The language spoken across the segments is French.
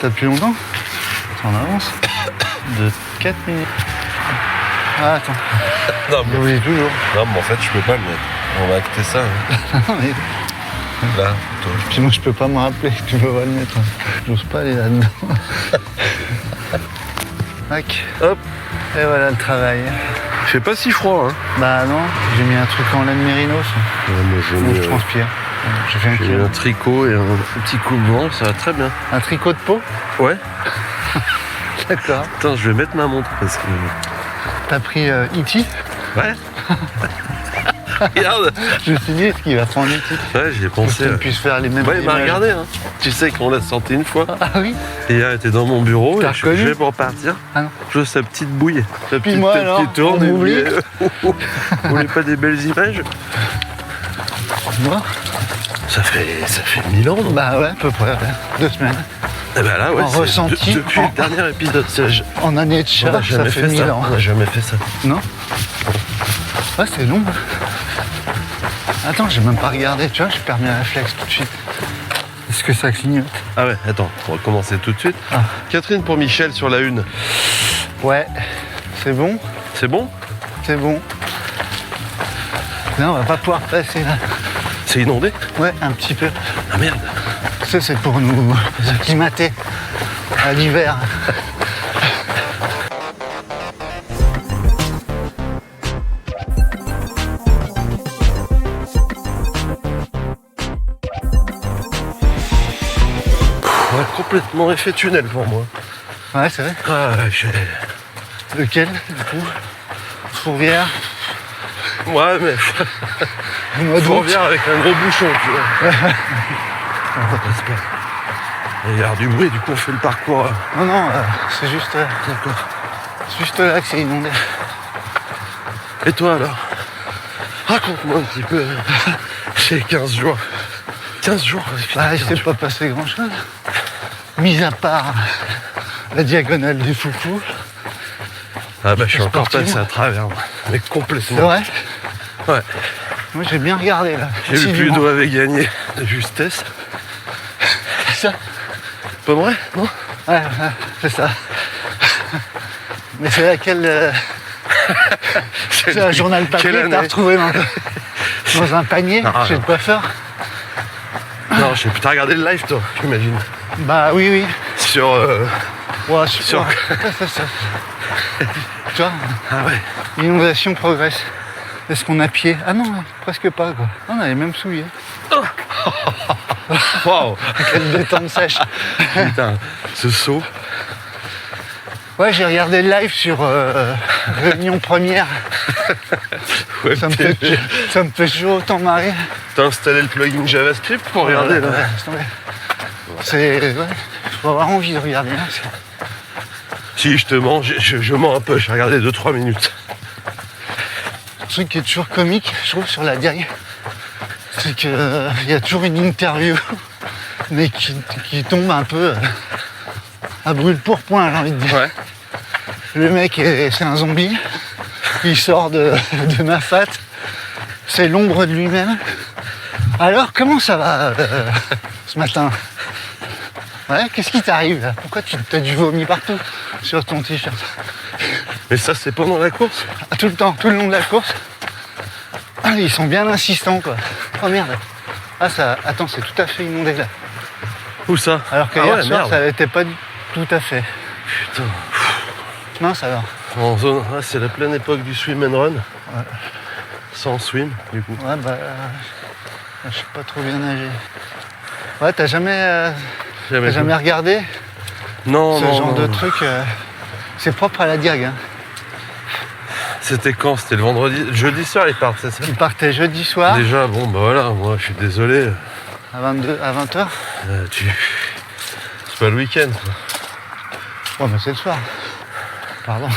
T'as depuis longtemps? Attends, on avance. De 4 minutes. Ah, attends. Non, mais... Oui, toujours. Non, mais en fait, je peux pas le mettre. On va acter ça. Hein. Non, mais... Là, toi. Puis moi, je peux pas me rappeler que tu peux pas le mettre. J'ose pas aller là-dedans. Tac. Hop. Et voilà le travail. Il fait pas si froid, hein. Bah non, j'ai mis un truc en laine mérinos. Moi, Où je transpire. J'ai fait un j'ai mis kilo. un tricot et un petit coup de vent, ça va très bien. Un tricot de peau? Ouais. D'accord. Attends, je vais mettre ma montre parce que... T'as pris E.T. Ouais. Regarde. Je me suis dit, est-ce qu'il va prendre E.T. Ouais, j'y ai Pour pensé. qu'on puisse faire les mêmes Ouais, il m'a images. regardé, hein. Tu sais qu'on l'a sorti une fois. Ah oui? Et hier, elle était dans mon bureau T'as et je reconnu vais pour partir. Ah non. Je veux sa petite bouille. Sa Puis petite moi, tête alors, qui tourne. on et m'oublie. Vous voulez pas des belles images? Moi? Ça fait 1000 ans, non? Bah ouais, à peu près, ouais. 2 semaines. Eh ben là, ouais, En c'est ressenti, depuis le dernier épisode. En année de On chat, n'a ça jamais fait fait 1000 ça. ans. On n'a jamais fait ça. Non? Ouais, c'est long. Attends, j'ai même pas regardé, tu vois, j'ai permis un réflexe tout de suite. Est-ce que ça clignote? Ah ouais, attends, on va commencer tout de suite. Ah. Catherine pour Michel sur la une. Ouais, c'est bon, C'est bon? c'est bon. Non, on va pas pouvoir passer là. C'est inondé? Ouais, un petit peu. Ah merde. Ça, c'est pour nous acclimater à l'hiver. Ouais, complètement effet tunnel pour moi. Ouais, c'est vrai. Ah, j'ai... Lequel, du coup? Fourvière, Ouais, mais au mois on d'août. revient avec un gros bouchon, tu vois. Ça passe pas. Il y a du bruit, du coup on fait le parcours. Non, non, c'est juste, juste là que c'est inondé. Et toi alors? Raconte-moi un petit peu. C'est 15 jours. 15 jours avec Bah, il s'est pas passé grand-chose. Mis à part la diagonale du Foufou. Ah bah je suis encore Sportivement. passé à travers, mais C'est complètement. vrai? Ouais. Moi, j'ai bien regardé, là. J'ai vu que assidûment. Ludo avait gagné de justesse. C'est ça? Pas vrai, non? Ouais, c'est ça. Mais c'est laquelle... c'est un journal papier Quelle que t'as année? retrouvé dans un panier Ah, chez le coiffeur? Non, je sais plus. T'as regardé le live, toi, j'imagine. Bah oui, oui. Sur... Ouais, Sur- ouais, c'est ça. Tu vois, Ah ouais. l'inondation progresse. Est-ce qu'on a pied? Ah non, presque pas, quoi. On a les mêmes souliers. Waouh. Quelle détente sèche. Putain, ce saut. Ouais, j'ai regardé le live sur Réunion Première. Ouais, Ça me fait toujours autant marrer. T'as installé le plugin JavaScript pour regarder, là? Ouais, laisse tomber. C'est... Ouais, faut avoir envie de regarder. Là. Si, je te mens, je mens un peu. J'ai regardé 2-3 minutes. Un truc qui est toujours comique, je trouve, sur la DIAG, c'est qu'il y a toujours une interview, mais qui tombe un peu à brûle-pourpoint, j'ai envie de dire. Ouais. Le mec, c'est un zombie, il sort de Mafat, c'est l'ombre de lui-même. Alors, comment ça va ce matin? Ouais, qu'est-ce qui t'arrive là? Pourquoi tu as du vomi partout sur ton t-shirt? Mais ça, c'est pendant la course? Ah, tout le temps, tout le long de la course. Ah, ils sont bien insistants, quoi. Oh merde. Ah, ça. Attends, c'est tout à fait inondé là. Où ça? Alors que Ah hier ouais, soir, merde. ça n'était pas tout à fait. Putain. Non, ça va. En zone... Ah, c'est la pleine époque du swim and run. Sans swim, du coup. Ouais, bah. Je sais pas trop bien nager. Ouais, t'as jamais Jamais. regardé Non, ce non, genre non, de non. truc c'est propre à la Diag. Hein. C'était quand? C'était le vendredi? Jeudi soir, ils partent, c'est ça? Ils partaient jeudi soir Déjà, bon, bah voilà, moi, je suis désolé. à 20h. C'est pas le week-end, quoi. Ouais, mais c'est le soir. Pardon.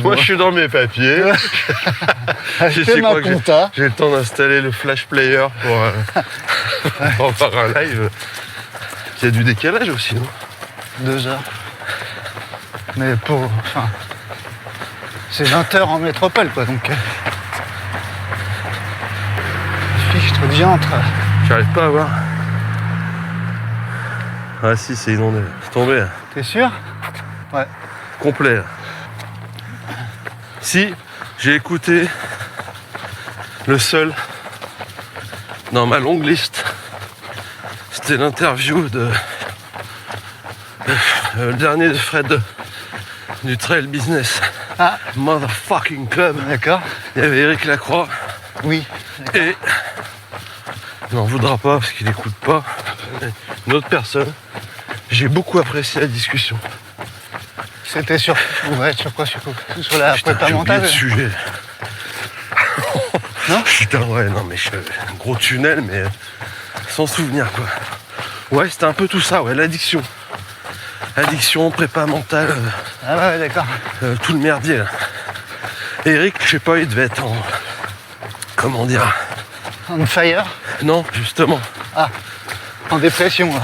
Moi, je suis dans mes papiers. Achetez sais ma quoi que compta. J'ai le temps d'installer le flash player pour faire un live. Il y a du décalage aussi, non? 2 heures. Mais pour. Enfin. C'est 20 heures en métropole, quoi, donc. Fichtre diantre. J'arrive pas à voir. Ah si, c'est inondé. C'est tombé. T'es sûr? Ouais. Complet. Si, j'ai écouté le seul dans ma longue liste. C'était l'interview de le dernier de Fred du Trail Business. Ah, Motherfucking Club. d'accord. Il y avait Eric Lacroix Oui. et il n'en voudra pas parce qu'il n'écoute pas. Une autre personne. J'ai beaucoup apprécié la discussion. C'était sur... Ouais, sur quoi? Sur la Putain, prépa j'ai oublié mentale? le sujet. Non? Putain, ouais, non, mais un gros tunnel, mais sans souvenir, quoi. Ouais, c'était un peu tout ça, ouais, l'addiction. Addiction, prépa mentale, Ah ouais, d'accord. tout le merdier, là. Eric, je sais pas, il devait être en... Comment dire? On fire? Non, justement, Ah, en dépression, là.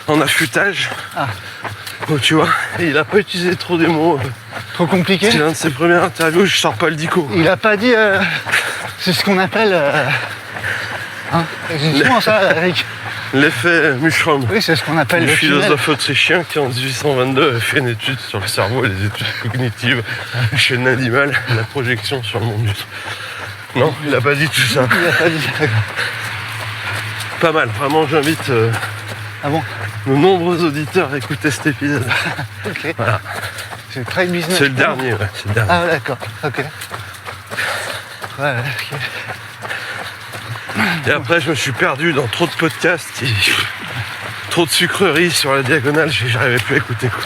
en affûtage. Ah. Oh, tu vois, et il a pas utilisé trop des mots. Trop compliqué? C'est l'un de ses premières interviews, je sors pas le dico. Il a pas dit... c'est ce qu'on appelle... Hein? C'est souvent ça, Eric. L'effet Mushroom. Oui, c'est ce qu'on appelle Le le tunnel. philosophe autrichien qui en 1822 a fait une étude sur le cerveau et les études cognitives chez l'animal, la projection sur le monde du... Non, il a pas dit tout ça. Il a pas dit... D'accord. Pas mal, vraiment j'invite Ah bon? de nombreux auditeurs à écouter cet épisode. Ok. Voilà. C'est très business. C'est le dernier, ouais, c'est le dernier. Ah d'accord, ok. Ouais, ok. Et après je me suis perdu dans trop de podcasts, trop de sucreries sur la diagonale, j'arrivais plus à écouter quoi.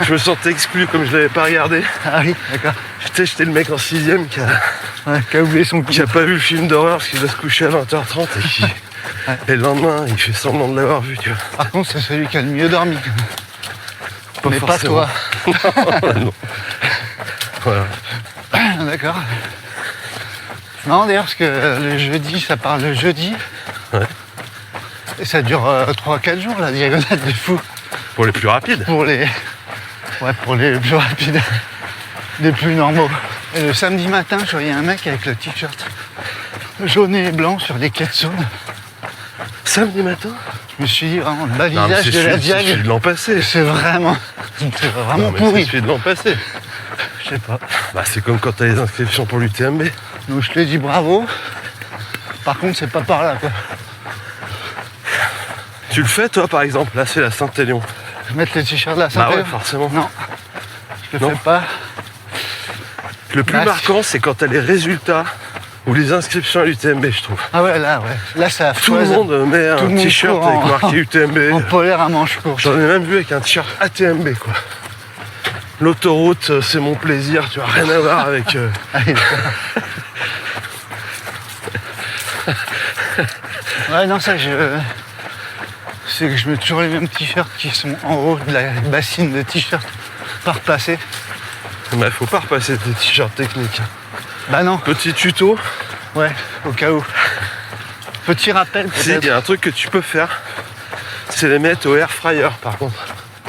Je me sentais exclu comme je l'avais pas regardé. Ah oui, d'accord. J'étais le mec en 6ème qui A oublié son coup. a pas vu le film d'horreur parce qu'il doit se coucher à 20h30 et le lendemain il fait semblant de l'avoir vu, tu vois. Par contre, c'est celui qui a le mieux dormi. Pas Mais forcément. pas toi. Non. Voilà. D'accord. Non, d'ailleurs, parce que le jeudi, ça parle le jeudi. Ouais. Et ça dure 3-4 jours, la diagonale des fous. Pour les plus rapides. Pour les... Ouais, pour les plus rapides. Les plus normaux. Et le samedi matin, je voyais un mec avec le t-shirt jaune et blanc sur des quais de Saône. Samedi matin. Je me suis dit, vraiment, le bas Non, mais visage de la c'est celui diag, de l'an passé. c'est vraiment Non, mais c'est pourri. celui de l'an passé. Je sais pas. Bah, c'est comme quand t'as les inscriptions pour l'UTMB. Donc je te dis bravo. Par contre, c'est pas par là, quoi. Tu le fais toi par exemple, là c'est la Saint-Élion. Mettre le t-shirt de la Bah synthèse. ouais, forcément. Non, je le Non. fais pas. Le plus Bah, marquant c'est quand t'as les résultats ou les inscriptions à l'UTMB, je trouve. Ah ouais, là, ouais. Là, ça Tout le foisonne. monde met Tout le un monde t-shirt court avec en- marqué UTMB. En polaire à manche courte. J'en ai même vu avec un t-shirt ATMB quoi. L'autoroute, c'est mon plaisir, tu vois, rien à voir avec... Allez, ouais, non, ça, c'est que je mets toujours les mêmes t-shirts qui sont en haut de la bassine de t-shirts pas repassés. Mais faut pas repasser tes t-shirts techniques. Bah non, Petit tuto, ouais, au cas où. Petit rappel, si, il peut-être. y a un truc que tu peux faire, c'est les mettre au air fryer par contre.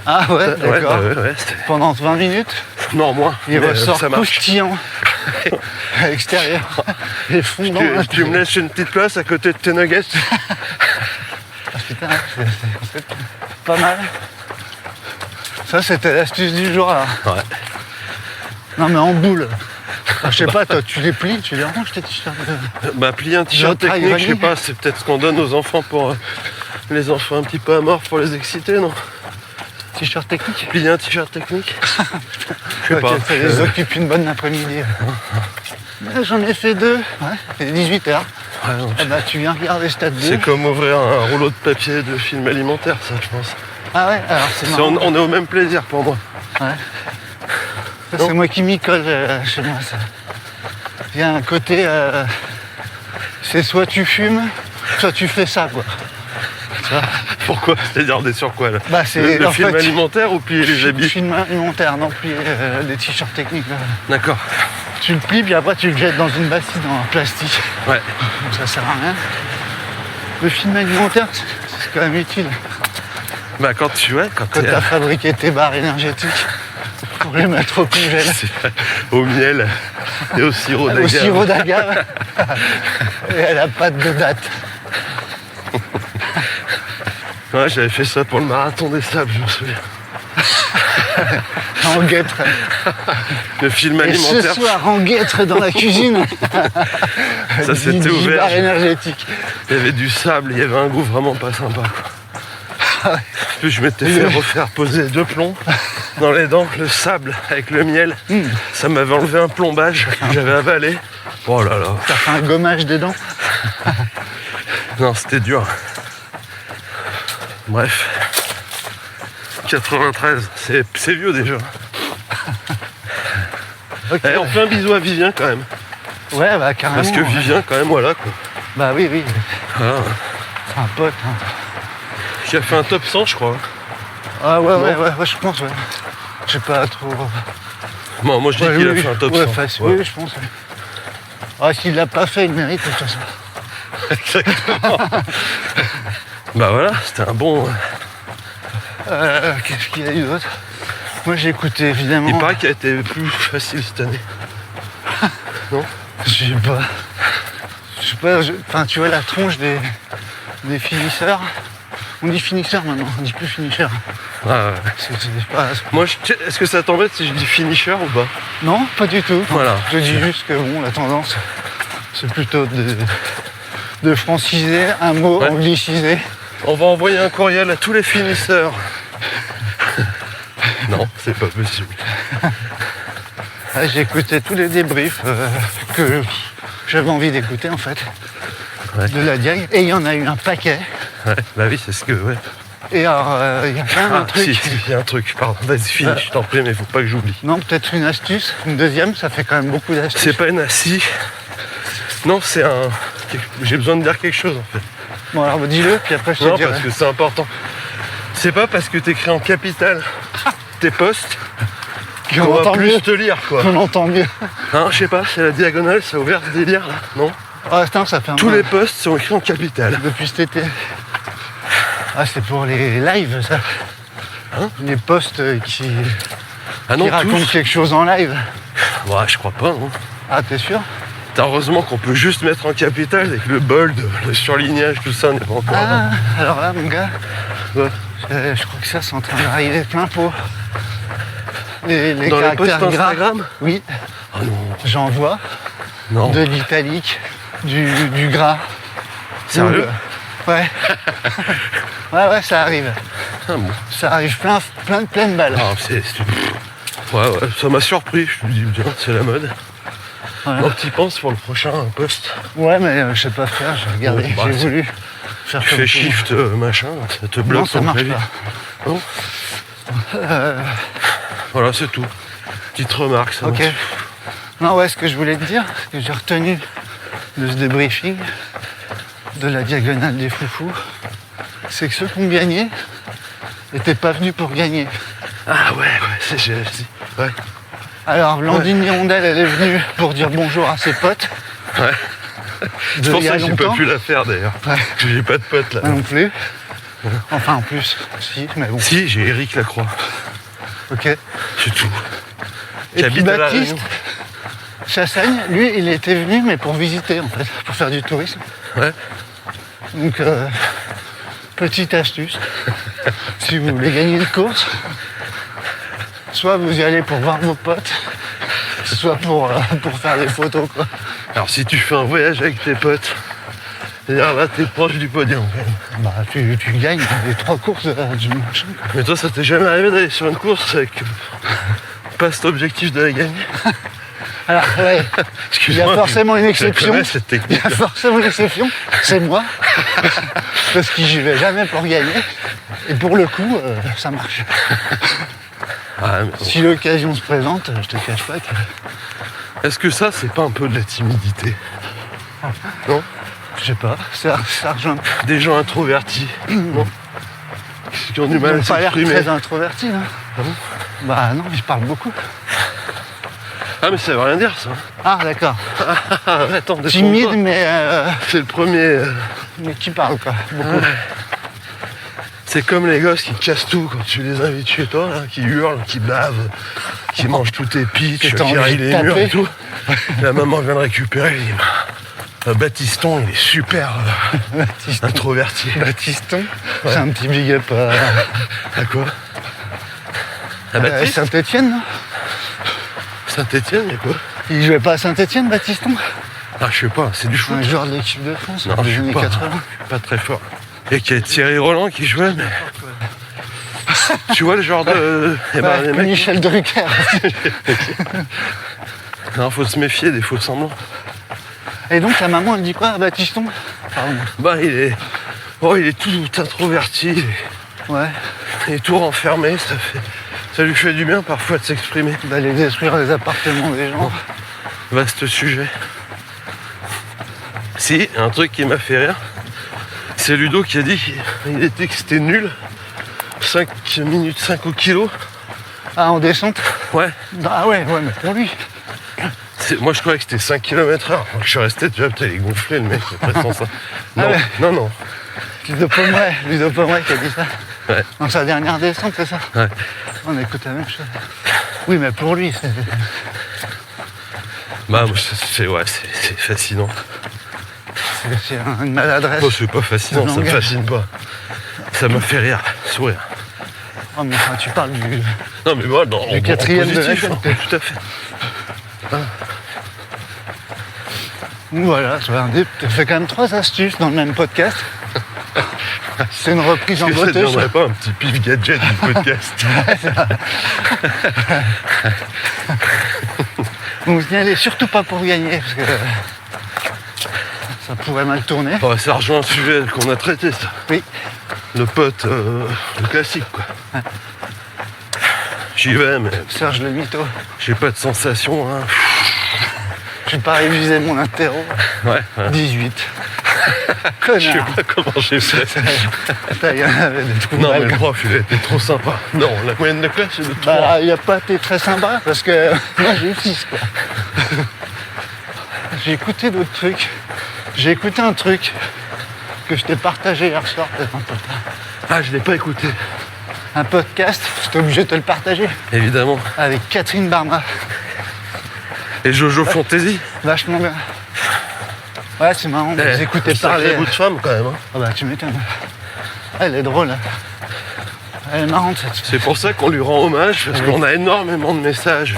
Ah ouais, Ouais, d'accord. bah ouais, c'est- Pendant 20 minutes, Non, moins. il mais, ressort ça marche. croustillant à l'extérieur et fondant. Tu me laisses une petite place à côté de tes nuggets. Ah, putain, c'est pas mal. Ça, c'était l'astuce du jour, là. Ouais. Non, mais en boule. Ah, je sais pas, toi, tu les plies, tu les ranges, tes t-shirts. Bah plier un t-shirt Notre technique, je sais ironique. pas, c'est peut-être ce qu'on donne aux enfants pour les enfants un petit peu amorphes pour les exciter, non? T-shirt technique. Plier un t-shirt technique? Je sais pas. Ça les occupe une bonne après-midi. Là, j'en ai fait 2. Ouais, c'est 18h. Ouais, non, Ah bah, tu viens regarder Stade 2. c'est comme ouvrir un rouleau de papier de film alimentaire, ça, je pense. Ah ouais, alors c'est C'est- marrant. on est au même plaisir pour moi. Ouais. Ça, c'est moi qui m'y colle chez moi, ça. Il y a un côté... c'est soit tu fumes, soit tu fais ça, quoi. Pourquoi? C'est-à-dire, on est sur quoi là? Bah, c'est... Le en film fait, alimentaire ou plier les habits? film alimentaire, non plus des t-shirts techniques. Là. D'accord. Tu le plies, puis après tu le jettes dans une bassine en plastique. Ouais. Donc ça sert à rien. Le film alimentaire, c'est quand même utile. Bah quand tu Quand t'es tu as fabriqué tes barres énergétiques pour les mettre au congèle. au miel et au sirop Au d'agave. sirop d'agave et à la pâte de date. Ouais, j'avais fait ça pour le marathon des sables, je me souviens. En guêtre. Le film Et ce alimentaire, soir, en guêtre dans la cuisine. ça s'était ouvert. Bar énergétique. Il y avait du sable, il y avait un goût vraiment pas sympa. Quoi. Puis je m'étais fait refaire poser 2 plombs dans les dents, le sable avec le miel. Ça m'avait enlevé un plombage que j'avais avalé. Oh là là. T'as fait un gommage des dents. Non, c'était dur. Bref. 93, c'est vieux déjà. Ok. On fait un bisou à Vivien quand même. Ouais, bah carrément. Parce que Vivien, quand même, voilà quoi. Bah oui, oui. Voilà. C'est un pote. Hein. Qui a fait un top 100, je crois. Ah ouais, Non. ouais, je pense, ouais. Je sais pas trop. Bon, moi je dis Ouais, qu'il oui, a fait un top ouais, 100. facile. Ouais. Oui, je pense. Ouais. Ah, s'il l'a pas fait, il mérite de toute façon. Exactement. Bah voilà, c'était un bon. Qu'est-ce qu'il y a eu d'autre? Moi j'ai écouté évidemment. Il paraît qu'il a été plus facile cette année. Non? Je sais pas. Enfin, tu vois la tronche des finisseurs. On dit finisseur maintenant, on dit plus finisher. Ah, ouais. C'est pas... Moi, est-ce que ça t'embête si je dis finisher ou pas? Non, pas du tout. Voilà. Je dis juste que bon, la tendance, c'est plutôt de franciser un mot Ouais. anglicisé. On va envoyer un courriel à tous les finisseurs. Non, c'est pas possible. Ah, j'ai écouté tous les débriefs que j'avais envie d'écouter en fait. Ouais. De la Diag. Et il y en a eu un paquet. Ouais, bah oui, c'est ce que. Ouais. Et alors, il y a plein de Ah, trucs. si, il y a un truc, pardon. Vas-y, finis, je t'en prie, mais faut pas que j'oublie. Non, peut-être une astuce. Une deuxième, ça fait quand même beaucoup d'astuces. C'est pas une assis. Non, c'est un. J'ai besoin de dire quelque chose en fait. Bon, alors dis-le, puis après je te Non, dirai. parce que c'est important. C'est pas parce que t'écris en capital tes posts Qu'on qu'on va entend plus mieux. te lire, quoi. On entend mieux. Hein, je sais pas, c'est la diagonale, ça a ouvert ce délire là, non? Ah, putain, ça fait un Tous moment les posts sont écrits en capital. depuis cet été. Ah, c'est pour les lives, ça. Hein? Les posts qui Ah non, racontent tous. quelque chose en live. Ouais, je crois pas, hein. Ah, t'es sûr? Heureusement qu'on peut juste mettre en capital et que le bold, le surlignage, tout ça n'est pas encore là. Ah, alors là, mon gars, Ouais. je crois que ça, c'est en train d'arriver plein pot. Les Dans les posts caractères gras. Instagram? Oui, Oh non, j'en vois. non. De l'italique, du gras. Sérieux? Ouais. ouais, ça arrive. Ah bon. Ça arrive plein de balles. Ah, ouais, ça m'a surpris, je me dis bien, c'est la mode. Voilà. Donc t'y penses pour le prochain post. Ouais, mais je sais pas faire, j'ai regardé, Ouais, bah, j'ai voulu faire Tu comme fais tout le monde. shift machin, ça te bloque Non, ça ton marche clavier. pas. Non. Voilà, c'est tout. Petite remarque, ça. Ok. marche. Non, ouais, ce que je voulais te dire, ce que j'ai retenu de ce débriefing de la diagonale des foufous, c'est que ceux qui ont gagné n'étaient pas venus pour gagner. Ah ouais, ouais. Alors, Blandine Hirondelle, elle est venue pour dire bonjour à ses potes. Ouais. C'est De pour il y ça a que j'ai pas longtemps. pu la faire d'ailleurs. Ouais. Parce que j'ai pas de pote là. Moi non plus. Enfin, en plus, si, mais bon. Si, j'ai Eric Lacroix. Ok. C'est tout. Et Qui puis habite à La Baptiste Réunion. Chassagne, lui, il était venu, mais pour visiter, en fait, pour faire du tourisme. Ouais. Donc, petite astuce. Si vous voulez gagner une course, soit vous y allez pour voir vos potes, soit pour faire des photos, quoi. Alors si tu fais un voyage avec tes potes, c'est-à-dire là t'es proche du podium. Bah, tu gagnes les 3 courses du machin, quoi. Mais toi, ça t'est jamais arrivé d'aller sur une course avec pas cet objectif de la gagner? Alors, ouais, il y a Excuse-moi, forcément une je exception. connais cette Il y technique. a forcément une exception, c'est moi. Parce que j'y vais jamais pour gagner. Et pour le coup, ça marche. Ah, mais bon. Si l'occasion se présente, je te cache pas que. Est-ce que ça, c'est pas un peu de la timidité? Non? Je sais pas, ça rejoint. Des gens introvertis, non? Qui ont du Ils mal n'ont à pas l'air s'exprimer. très introverti, là. Ah bon? Bah non, ils parlent beaucoup. Ah mais ça veut rien dire ça. Ah d'accord. Ah, attends, Timide, détrompe-toi. mais C'est le premier. qui parle, quoi. Beaucoup. C'est comme les gosses qui cassent tout quand tu les invites chez toi, là, qui hurlent, qui bavent, qui mangent tous tes pitchs, Que t'as qui envie raillent de les murs taper. et tout. La maman vient de récupérer, elle dit Baptiston, il est super Baptiston. introverti. Baptiston, c'est un petit big up À quoi? À à Baptiste Saint-Etienne, non? Saint-Etienne, il y a quoi? Il jouait pas à Saint-Etienne, Baptiston? Ah, je sais pas, c'est du foot. Un joueur de l'équipe de France Non, dans je les suis années pas, 80. pas très fort. Et qu'il y a Thierry Roland qui jouait, mais... Tu vois le genre de... Eh ben, Ouais, les mecs... Michel Drucker. Non, faut se méfier des faux semblants. Et donc, la maman, elle dit quoi à Baptiston? Pardon. Bah, il est... Oh, il est tout introverti. Ouais, Il est tout renfermé, ça lui fait du bien parfois de s'exprimer. d'aller détruire les appartements des gens. Vaste sujet. Si, un truc qui m'a fait rire, c'est Ludo qui a dit qu'il était que c'était nul. 5 minutes 5 au kilo. Ah, en descente? Ouais. Ah ouais, mais pour lui. Moi je croyais que c'était 5 km/h. Donc, je suis resté, tu vois, putain, il est gonflé le mec, il prétend ça. Non, ouais. non. Ludo Pomeray qui a dit ça. Ouais. Dans sa dernière descente, c'est ça? Ouais. On écoute la même chose. Oui, mais pour lui, c'est... Bah, moi, c'est fascinant. C'est une maladresse. Oh, c'est pas fascinant, ça me langage. fascine pas. Ça me fait rire, sourire. Oh, mais enfin, tu parles du... Non, mais moi, dans Le quatrième de la positif, tête. tout à fait. Voilà, tu as fait quand même 3 astuces dans le même podcast. C'est une reprise en Est-ce que ça ne beauté. deviendrait pas un petit pif gadget du podcast? Donc n'y allez surtout pas pour gagner, parce que ça pourrait mal tourner. Oh, ça rejoint un sujet qu'on a traité, ça. Oui, Le pote, le classique, quoi. J'y vais, mais Serge le mytho. j'ai pas de sensation. Hein. J'ai pas révisé mon interro. Ouais. 18. Je sais Connard. pas comment j'ai fait. Putain, il y en avait des trous de Non, mais balle. le prof, il a été trop sympa. Non, la moyenne de classe, c'est de 3. Bah, il a pas été très sympa parce que moi j'ai eu 6 quoi. J'ai écouté d'autres trucs. J'ai écouté un truc que je t'ai partagé hier soir, peut-être un peu. Ah, je l'ai pas écouté. Un podcast, j'étais obligé de te le partager, Évidemment. avec Catherine Barma. Et Jojo Fantasy. Vachement bien. Ouais, c'est marrant de les écouter parler. Sacré bout de femme, quand même. Hein. Ah bah tu m'étonnes. Elle est drôle. Elle est marrante cette. C'est pour ça qu'on lui rend hommage, parce qu'on a énormément de messages.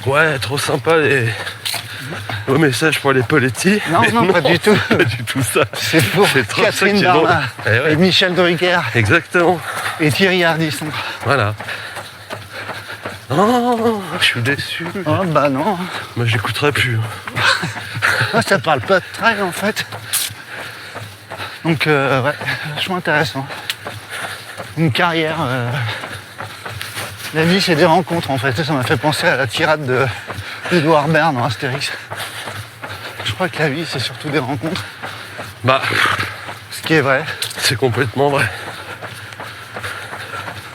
Ouais, trop sympa les... vos messages pour les Poletti. Non, Mais non, pas du tout. Pas du tout ça. C'est pour C'est trop ça Catherine qui est drôle. Barma Eh ouais. et Michel Drucker Exactement. et Thierry Ardisson. Voilà. Oh, je suis déçu. Oh bah non. Moi, j'écouterai plus. Moi, ça parle pas de trail en fait. Donc ouais, vachement intéressant. Une carrière. La vie c'est des rencontres en fait. Ça m'a fait penser à la tirade de Edouard Baird dans Astérix. Je crois que la vie c'est surtout des rencontres. Bah, Ce qui est vrai. c'est complètement vrai.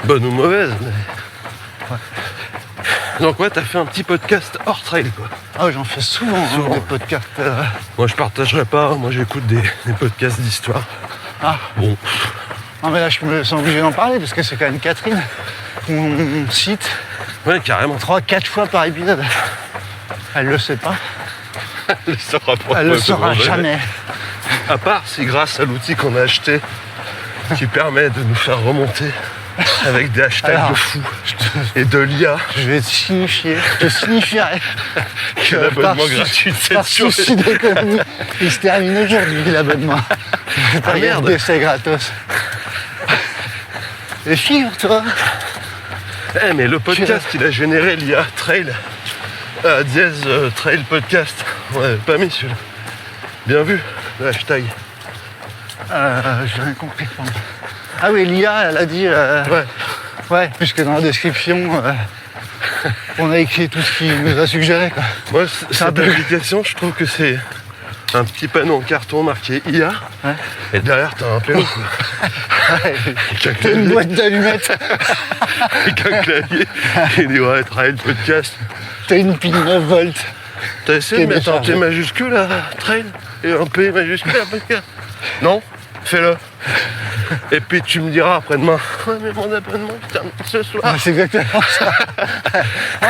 Bonne ou mauvaise, mais... Donc ouais, t'as fait un petit podcast hors trail, quoi. Ah ouais, j'en fais souvent, Souvent. des podcasts. Moi, je partagerai pas. Moi, j'écoute des podcasts d'histoire. Ah, Bon, non mais là je me sens obligé d'en parler parce que c'est quand même Catherine qu'on cite ouais, carrément. 3-4 fois par épisode. Elle le sait pas. Elle le saura pas. Elle le saura jamais. À part si grâce à l'outil qu'on a acheté, qui permet de nous faire remonter avec des hashtags Alors, de fou et de l'IA, Je vais te signifier, je te signifierai que l'abonnement gratuit de par 7 jours. souci d'économie, il se termine aujourd'hui l'abonnement. T'as merde. d'essai gratos. Et figure-toi, Eh, mais le podcast, il a généré l'IA Trail. Dièse Trail Podcast. Ouais, pas mis celui-là. Bien vu, le hashtag. j'ai rien compris. Pardon. Ah oui, l'IA, elle a dit, Ouais. ouais, puisque dans la description, on a écrit tout ce qu'il nous a suggéré. Quoi. Moi, un cette peu- application, je trouve que c'est un petit panneau en carton marqué IA. Ouais. Et derrière, t'as un pélo, quoi. Avec un Une clavier. boîte d'allumettes, Avec un clavier. Il dit, ouais, Trail Podcast. t'as une pile 9 volts. T'as essayé de Qui est mettre un T déchargé. majuscule à Trail et un P majuscule à podcast? Non? Fais-le. Et puis tu me diras après-demain, ouais, mais mon abonnement je termine ce soir. Ah, c'est exactement ça.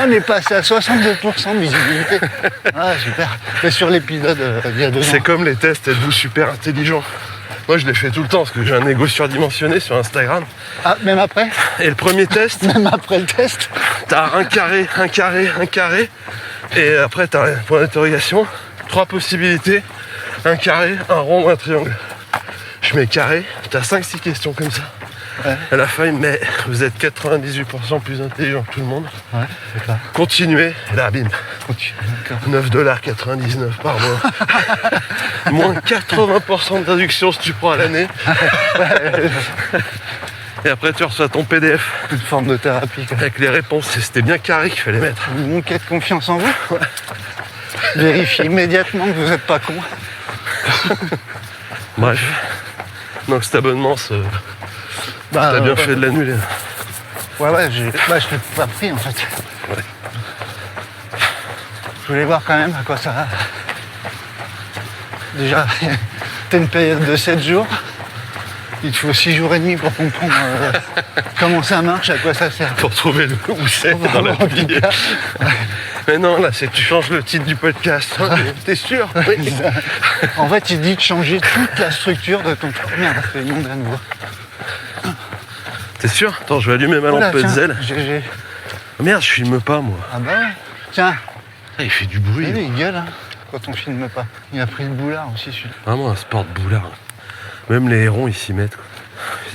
On est passé à 62% de visibilité. Ah, super. Mais sur l'épisode il y a 2 ans. C'est comme les tests, êtes-vous super intelligent? Moi je les fais tout le temps parce que j'ai un ego surdimensionné sur Instagram. Ah, même après? Et le premier test, Même après le test? t'as un carré, un carré, un carré. Et après t'as un point d'interrogation, 3 possibilités, un carré, un rond, un triangle. Je mets carré, t'as 5-6 questions comme ça. Ouais. À la fin, mais vous êtes 98% plus intelligent que tout le monde. Ouais, c'est ça. Continuez, et là, bim, D'accord. 9,99$ par mois. Moins 80% de réduction si tu prends à l'année. Et après, tu reçois ton PDF Une forme de thérapie. Quoi. avec les réponses. Et c'était bien carré qu'il fallait mettre. Vous manquez de confiance en vous? Vérifiez immédiatement que vous n'êtes pas con. Bref. Donc cet abonnement, Bah, t'as bien fait de l'annuler. Ouais, je l'ai pas pris en fait. Ouais. Je voulais voir quand même à quoi ça va. Déjà, t'as une période de 7 jours. Il te faut 6 jours et demi pour comprendre comment ça marche, à quoi ça sert. Pour trouver où c'est dans la vie. Mais non, là, c'est que tu changes le titre du podcast. T'es sûr? Oui. En fait, il dit de changer toute la structure de ton... Merde, ça fait le nom de nouveau. T'es sûr? Attends, je vais allumer ma lampe Voilà, zèle. GG. Oh, merde, je filme pas, moi. Ah bah ouais. Tiens, Ah, il fait du bruit. lui, il gueule hein, quand on filme pas. Il a pris le boulard aussi, celui-là. Vraiment un sport de boulard. Même les hérons, ils s'y mettent. Quoi.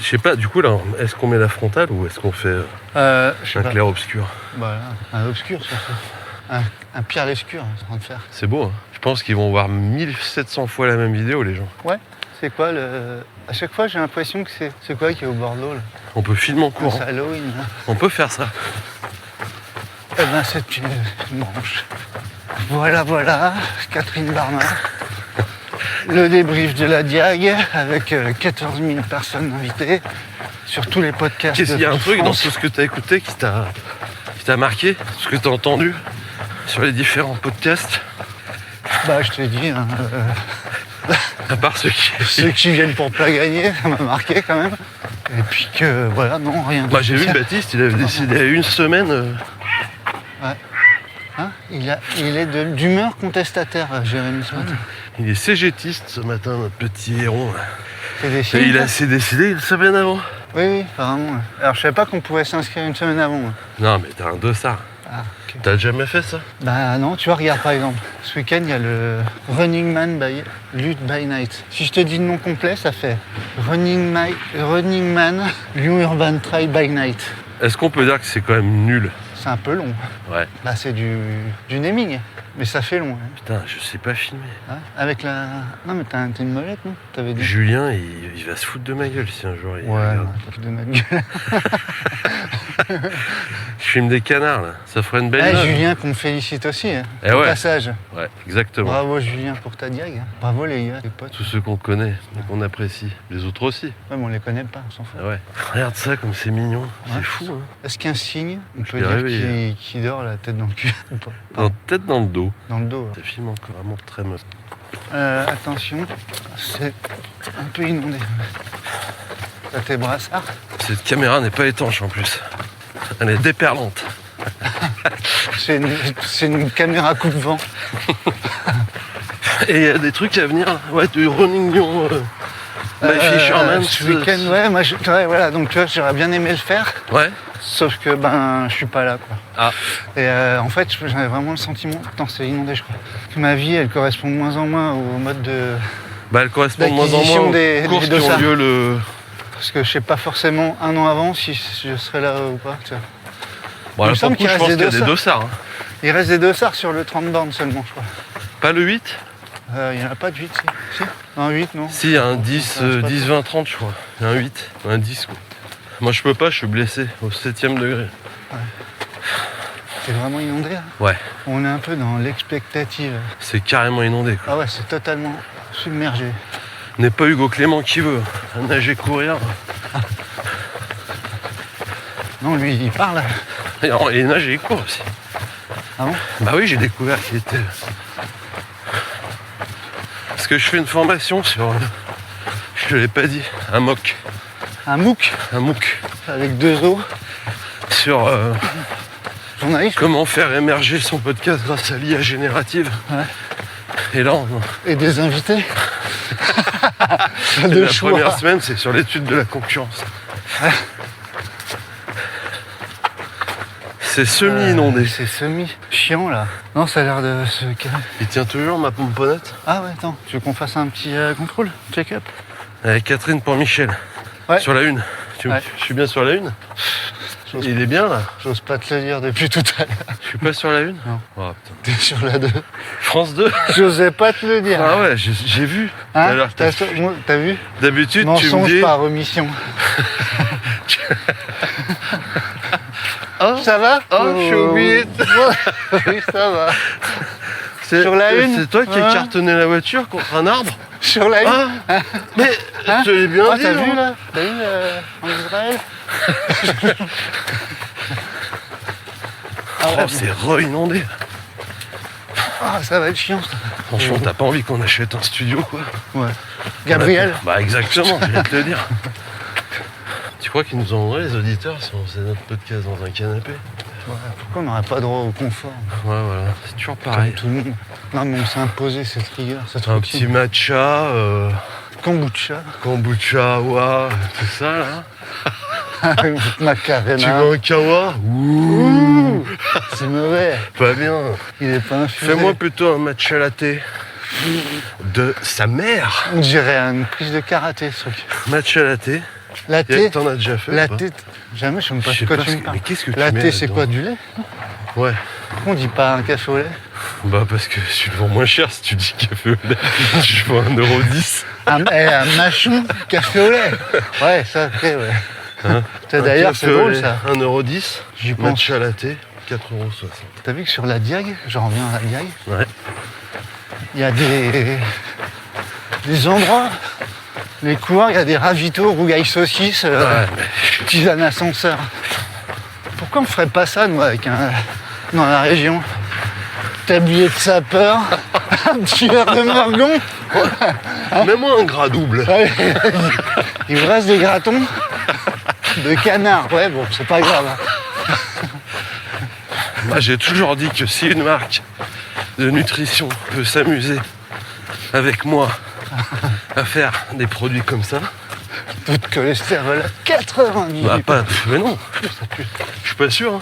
Je sais pas, du coup, là, est-ce qu'on met la frontale ou est-ce qu'on fait Je sais un pas. clair-obscur? Voilà, un obscur surtout. Un Pierre Lescure, c'est en train de faire. C'est beau, hein. Je pense qu'ils vont voir 1700 fois la même vidéo, les gens. Ouais, c'est quoi le... À chaque fois, j'ai l'impression que c'est quoi qui est au bord de l'eau, là? On peut filmer en cours. C'est Halloween, là. On peut faire ça. Eh ben, c'est une branche. Voilà, Catherine Barnard. Le débrief de la Diag avec 14 000 personnes invitées sur tous les podcasts. Qu'est-ce qu'il y a un de truc dans France. tout ce que tu as écouté qui t'a marqué? Ce que tu as entendu sur les différents podcasts? Bah, je te dis, hein, À part ceux qui... ceux qui viennent pour pas gagner, ça m'a marqué quand même. Et puis que, voilà, non, rien de Moi, j'ai vu spécial. Baptiste, il avait décidé à une semaine... Hein, il est d'humeur contestataire, Jérémy, ce matin. Il est cégétiste ce matin, notre petit héron. Là. C'est des Et signes, il ça s'est décidé une semaine avant. Oui, apparemment. Ouais. Alors, je savais pas qu'on pouvait s'inscrire une semaine avant. Moi. Non, mais t'as un dossard. Ah, ok. T'as jamais fait ça? Bah non, tu vois, regarde par exemple. Ce week-end, il y a le Running Man by Lutte by Night. Si je te dis le nom complet, ça fait Running Man New Urban Trail by Night. Est-ce qu'on peut dire que c'est quand même nul? C'est un peu long. Ouais. Bah, c'est du naming, mais ça fait long. Hein. Putain, je sais pas filmer. Ouais. Avec la... Non, mais t'as une molette, non? T'avais dit. Julien, il va se foutre de ma gueule si un jour il Ouais, regarde. t'as de notre gueule. Je filme des canards, là. Ça ferait une belle Eh, image. Julien, qu'on félicite aussi, hein. Eh Au ouais. passage. Ouais, exactement. Bravo, Julien, pour ta diag. Hein. Bravo, les gars, les potes. Tous ceux qu'on connaît et qu'on apprécie. Les autres aussi. Ouais, mais on les connaît pas, on s'en fout. Ah ouais. Regarde ça comme c'est mignon. Ouais. C'est fou, hein. Est-ce qu'un signe, on peut l'ai dire réveillé. qu'il dort la tête dans le cul ou pas? Non, peut-être dans le dos. Dans le dos. Ça filme encore vraiment très moche. Attention, c'est un peu inondé. T'as tes brassards. Cette caméra n'est pas étanche en plus. Elle est déperlante. C'est une caméra coupe-vent. Et il y a des trucs à venir. Ouais, du Running Lyon. My Fisherman. Ce week-end, ouais, moi, ouais, voilà, donc tu vois, j'aurais bien aimé le faire, Ouais. sauf que ben, je suis pas là, quoi. Ah. Et en fait, j'avais vraiment le sentiment, attends, c'est inondé, je crois, que ma vie, elle correspond de moins en moins au mode de... Bah, elle correspond de moins en L'acquisition moins aux des courses qui dossards. ont lieu le... Parce que je sais pas forcément un an avant si je serais là ou pas, tu vois. Bon, Il là, me pour semble le coup, qu'il je reste pense des qu'il y a des dossards. dossards. Hein. Il reste des dossards sur le 30 bornes seulement, je crois. Pas le 8? Il n'y en a pas de 8, si. Un 8, non? Si, il y a un Non, 10, ça reste pas 10, 20, 30, je crois. Il y a un 8, un 10, quoi. Moi, je peux pas, je suis blessé au 7e degré. C'est vraiment inondé, là. Ouais, On est un peu dans l'expectative. c'est carrément inondé, quoi. Ah ouais, c'est totalement submergé. N'est pas Hugo Clément qui veut nager, courir. Non, lui, il parle. Et non, il nage et il court aussi. Ah bon? Bah oui, j'ai découvert qu'il était... Parce que je fais une formation sur... Je te l'ai pas dit, un MOOC. Un MOOC un MOOC avec 2 os. sur Journaliste. comment faire émerger son podcast grâce à l'IA générative. Ouais. Et là, Et des invités. la première semaine, c'est sur l'étude de la concurrence. C'est semi-inondé. C'est semi-chiant là. Non, ça a l'air de se calmer. Il tient toujours ma pomponnette. Ah ouais, attends, tu veux qu'on fasse un petit contrôle, check-up? Avec Catherine pour Michel. Ouais. Sur la une. Ouais. Je suis bien sur la une. Il est bien là. J'ose pas te le dire depuis tout à l'heure. Je suis pas sur la une. Non. Oh, putain. T'es sur la 2. France 2. J'osais pas te le dire. Ah ouais, j'ai vu. Tout à Hein, l'heure, t'as vu? D'habitude, tu me Mensonge dis. par omission. Oh, Ça va? Oh, je suis oublié. Oui, ça va. C'est- Sur la une. C'est toi qui as Hein cartonné la voiture contre un arbre. Sur la 1. Ah, mais Hein je l'ai bien Ah, dit. t'as non vu là? T'as vu en Israël? Ah, Oh, c'est re-inondé. ah, ça va être chiant ça. Franchement, t'as pas envie qu'on achète un studio, quoi? Ouais. Gabriel? Bah exactement, je vais te le dire. Tu crois qu'ils nous enverraient les auditeurs si on faisait notre podcast dans un canapé? Ouais, pourquoi on n'aurait pas droit au confort? Ouais, voilà, c'est toujours Comme pareil. tout le monde. Non, mais on s'est imposé cette rigueur, cette Un petit routine. matcha, Kombucha, kombucha, wa, tout ça là. Tu veux Macarena. un kawa? Ouh, c'est mauvais. Pas bien. Il est pas infusé. Fais-moi plutôt un matcha latte de sa mère. On dirait une prise de karaté, ce truc. Matcha latte. Latte. T'en as déjà fait? ou Latte. pas Jamais, je ne sais pas Je de sais quoi pas tu ce me que- parles. mais qu'est-ce que tu Latte, mets c'est là-dedans? quoi, du lait? Ouais. Pourquoi on dit pas un café au lait? Bah parce que tu le vends moins cher si tu dis café au lait. Tu vends 1,10 €. Un machou café au lait. Ouais, ça, après, ouais. Hein D'ailleurs, c'est drôle, ça. 1,10 €. J'y pense. Matcha latte, 4,60 €. T'as vu que sur la Diag, j'en reviens à la Diag, Ouais. il y a des endroits, les couloirs, il y a des ravitaux, rougail saucisses, Ouais, tisane ascenseur. Pourquoi on ferait pas ça, nous, avec dans la région? Tablier de sapeur, un petit verre de morgon, Mets-moi un gras double. ouais, il vous reste des gratons de canard. Ouais, bon, c'est pas grave. Hein. Moi, j'ai toujours dit que si une marque de nutrition peut s'amuser avec moi à faire des produits comme ça, Taux de cholestérol à 90. bah pas. Mais non, Ça pue. je suis pas sûr. Hein.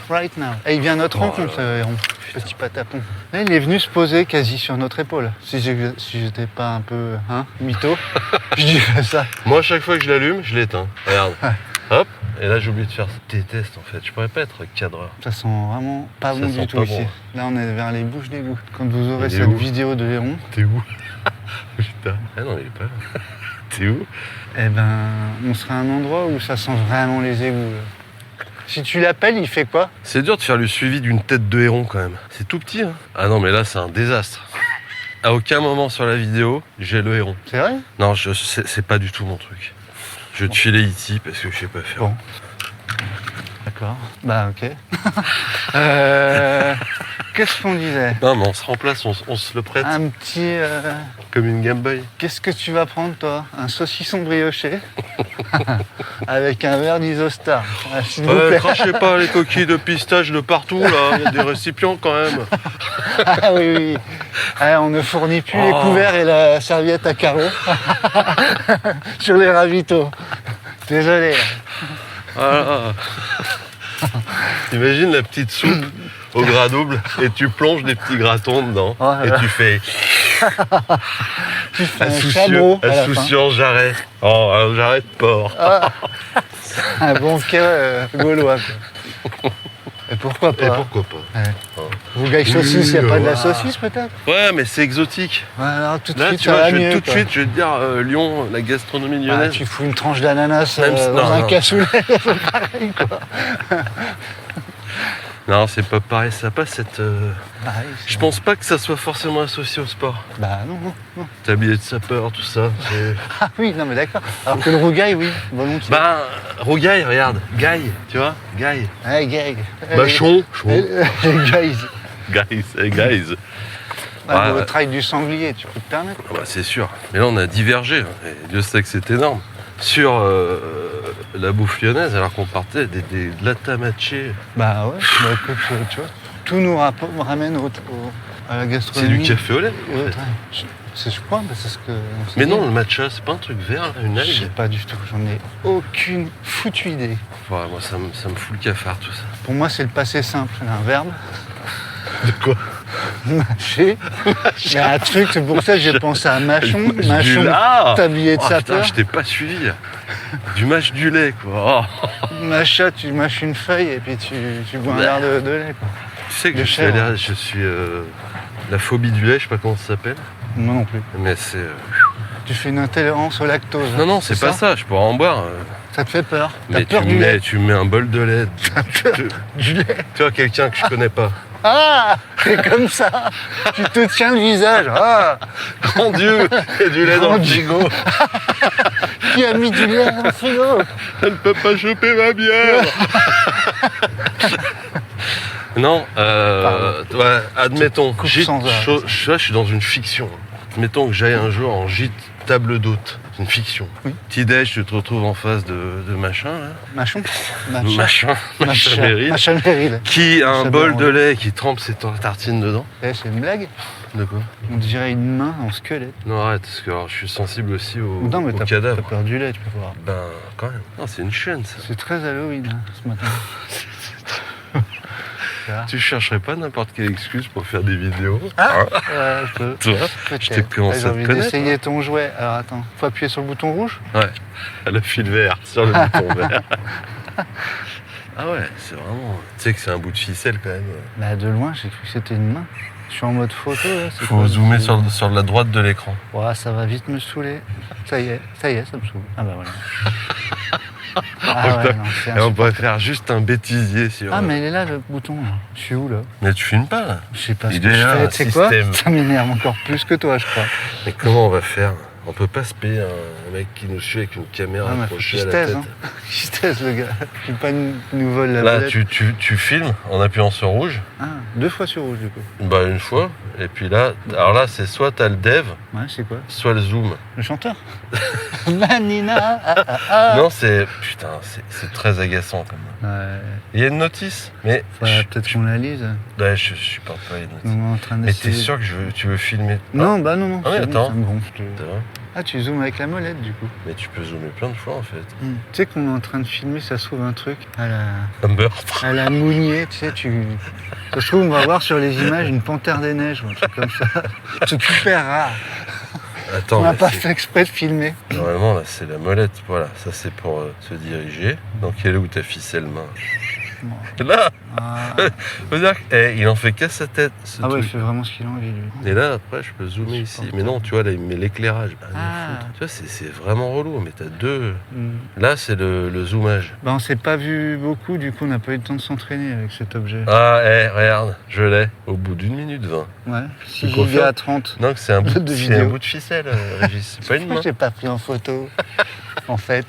Right now. Et il vient à notre rencontre, Héron. Petit patapon. Là, il est venu se poser quasi sur notre épaule. Si j'étais pas un peu mytho, je dirais ça. Moi, à chaque fois que je l'allume, je l'éteins. Regarde. Hop. Et là, j'ai oublié de faire tes tests en fait. Je pourrais pas être cadreur. Ça sent vraiment pas Ça bon sent du tout pas ici. bon. Là, on est vers les bouches d'égout. Quand vous aurez Il est cette où vidéo de Héron, T'es où? Putain. Ah non, il est pas là. T'es où? eh ben, on sera à un endroit où ça sent vraiment les égouts. là. Si tu l'appelles, il fait quoi? C'est dur de faire le suivi d'une tête de héron quand même. C'est tout petit, hein. Ah non, mais là, c'est un désastre. À aucun moment sur la vidéo, j'ai le héron. C'est vrai? Non, c'est pas du tout mon truc. Je vais te filer E.T. parce que je sais pas faire. Bon. D'accord. Bah, ok. Qu'est-ce qu'on disait? Non, mais on se remplace, on se le prête Un petit... comme une Game Boy. Qu'est-ce que tu vas prendre, toi? Un saucisson brioché avec un verre d'Isostar. Ah, s'il vous plaît. Crachez pas les coquilles de pistache de partout, là. Il y a des récipients quand même. Ah oui, oui. Ah, on ne fournit plus les Oh. couverts et la serviette à carreaux sur les ravitaux. Désolé. Voilà. T'imagines la petite soupe au gras double et tu plonges des petits gratons dedans Oh là là. et tu fais Tu fais un chameau à la fin. insouciant jarret. Oh, un jarret de porc. Un bon cœur gaulois. Quoi. Et pourquoi Et pas? pourquoi pas? Rougail saucisse, il n'y a pas de la voilà. saucisse peut-être? Ouais, mais c'est exotique. Ouais, alors tout de Là, suite, tu ça vois, va je vais mieux. tout de quoi. suite, je vais te dire Lyon, la gastronomie Ah, lyonnaise. tu fous une tranche d'ananas Même si- dans non, un non. cassoulet, c'est pareil quoi. Non, c'est pas pareil, ça n'a pas cette. Pareil, c'est Je pense pas que ça soit forcément associé au sport. Bah non, non, non. Tablier de sapeur, tout ça. c'est- Ah oui, non mais d'accord. Alors que le rougail, oui, volontiers. Bah, Rougail, regarde, Gaille, tu vois, Gaille. Ouais, gag. Bachon, Guys. Guys, hey guys. Bah, Ouais. le trail du sanglier, tu peux te permettre. Ah bah, c'est sûr. Mais là, on a divergé. Et Dieu sait que c'est énorme. Sur la bouffe lyonnaise, alors qu'on partait des latamaché. Bah ouais, bah écoute, tu vois, tout nous ramène à la C'est gastronomie. du café au lait. Et au trail. Je crois, bah, c'est ce que. on s'est Mais dit. non, le matcha, c'est pas un truc vert, là, une Je sais algue. pas du tout, j'en ai aucune foutue idée. Ouais, moi, ça me fout le cafard, tout ça. Pour moi, c'est le passé simple, c'est un verbe. De quoi Mâcher. Il y a un truc, c'est pour ça que j'ai pensé à mâchon. Mâchon, Ah tablier de Oh, putain, sapeur. je t'ai pas suivi. Là. Du mâche du lait, quoi. Oh. Machat, tu mâches une feuille et puis tu bois un verre de lait. Quoi. Tu sais que De je suis, chèvre. la phobie du lait, je sais pas comment ça s'appelle. Moi non plus. Mais c'est. Tu fais une intolérance au lactose. Non, c'est pas ça, je pourrais en boire. Ça te fait peur. T'as Mais peur du lait. tu mets un bol de lait. Du lait. Tu vois, quelqu'un que je connais pas. Ah, c'est comme ça. Tu te tiens le visage. Ah, Mon Dieu, il y a du lait dans Mon le Dieu. frigo. qui a mis du lait dans le frigo? Elle ne peut pas choper ma bière. Non, ouais, admettons, Coupe gîte, sans arrêt. je suis dans une fiction. Admettons que j'aille un jour en gîte table d'hôte. C'est une fiction. Oui. Petit-déj, tu te retrouves en face de machin, là. Mâchon. Machin Meryl, Machin Meryl. qui a un Ça bol me de rend- lait qui trempe ses tartines dedans. Eh, c'est une blague. De quoi? On dirait une main en squelette. Non, arrête, parce que alors, je suis sensible aussi Non, mais au t'as cadavre. peur du lait, tu peux voir. Ben, quand même. Non, c'est une chaîne, ça. C'est très Halloween hein, ce matin. Tu chercherais pas n'importe quelle excuse pour faire des vidéos Ah hein, Ouais, je peux. toi Je t'ai Peut-être. commencé J'ai à te envie connaître, d'essayer ton jouet. Alors attends, faut appuyer sur le bouton rouge. Ouais. Le fil vert sur le bouton vert. Ah ouais, c'est vraiment. Tu sais que c'est un bout de ficelle quand même. Bah de loin, j'ai cru que c'était une main. Je suis en mode photo là. c'est Faut quoi, zoomer c'est- sur la droite de l'écran. Ouais, ça va vite me saouler. Ça y est, ça me saoule. Ah bah voilà. Ah ouais, non, c'est Et on insupportable. pourrait faire juste un bêtisier sur. Ah mais il est là le bouton. Là. Je suis où là? Mais tu filmes pas là. Je sais pas ce Il que est je là, fais. un Tu sais quoi? système. Ça m'énerve encore plus que toi, je crois. Mais comment on va faire? On peut pas se payer un mec qui nous suit avec une caméra Ah, mais faut accrochée qu'il à se la taise. tête. Hein. Qu'il se taise le gars. Qu'il pas nous vole la Là, vedette. tu filmes en appuyant sur rouge. Ah, 2 fois sur rouge du coup. Bah une fois. Et puis là, alors là, c'est soit t'as le dev, Ouais, c'est quoi? soit le zoom. Le chanteur. La Nina. Ah, ah, ah. Non, c'est. Putain, c'est très agaçant quand même. Ouais. Il y a une notice, mais. Faudrait peut-être qu'on la lise. Ouais, je supporte pas les notices. On est en train Mais d'essayer. t'es sûr que tu veux filmer? Non, bah non. Ah oui, c'est bon, attends. ça me gonfle. Ça va. Ah, tu zoomes avec la molette du coup. Mais tu peux zoomer plein de fois en fait. Tu sais qu'on est en train de filmer, ça se trouve un truc Un meurtre. à la Mounier, tu sais, ça se trouve on va voir sur les images une panthère des neiges ou un truc comme ça. Un truc super rare. Attends, On n'a mais pas c'est- fait exprès de filmer. Normalement là c'est la molette, voilà, ça c'est pour se diriger. Donc elle est où ta ficelle main? Là. Ah, Faut dire qu'il en fait qu'à sa tête ce ah ouais, il truc. fait vraiment ce qu'il a envie lui. Et là après je peux zoomer ici. Mais non, tu vois là il met l'éclairage. Ah, mais Ah. foutre. Tu vois c'est vraiment relou, mais t'as deux. Hmm. Là c'est le zoomage. Bah on s'est pas vu beaucoup, du coup on n'a pas eu le temps de s'entraîner avec cet objet. Ah regarde, je l'ai. Au bout d'une minute 20. Ouais, 6 confirmes gigas à 30. Non, que c'est un bout De c'est vidéo. un bout de ficelle, Régis. C'est pas une main. Pourquoi j'ai pas pris en photo en fait?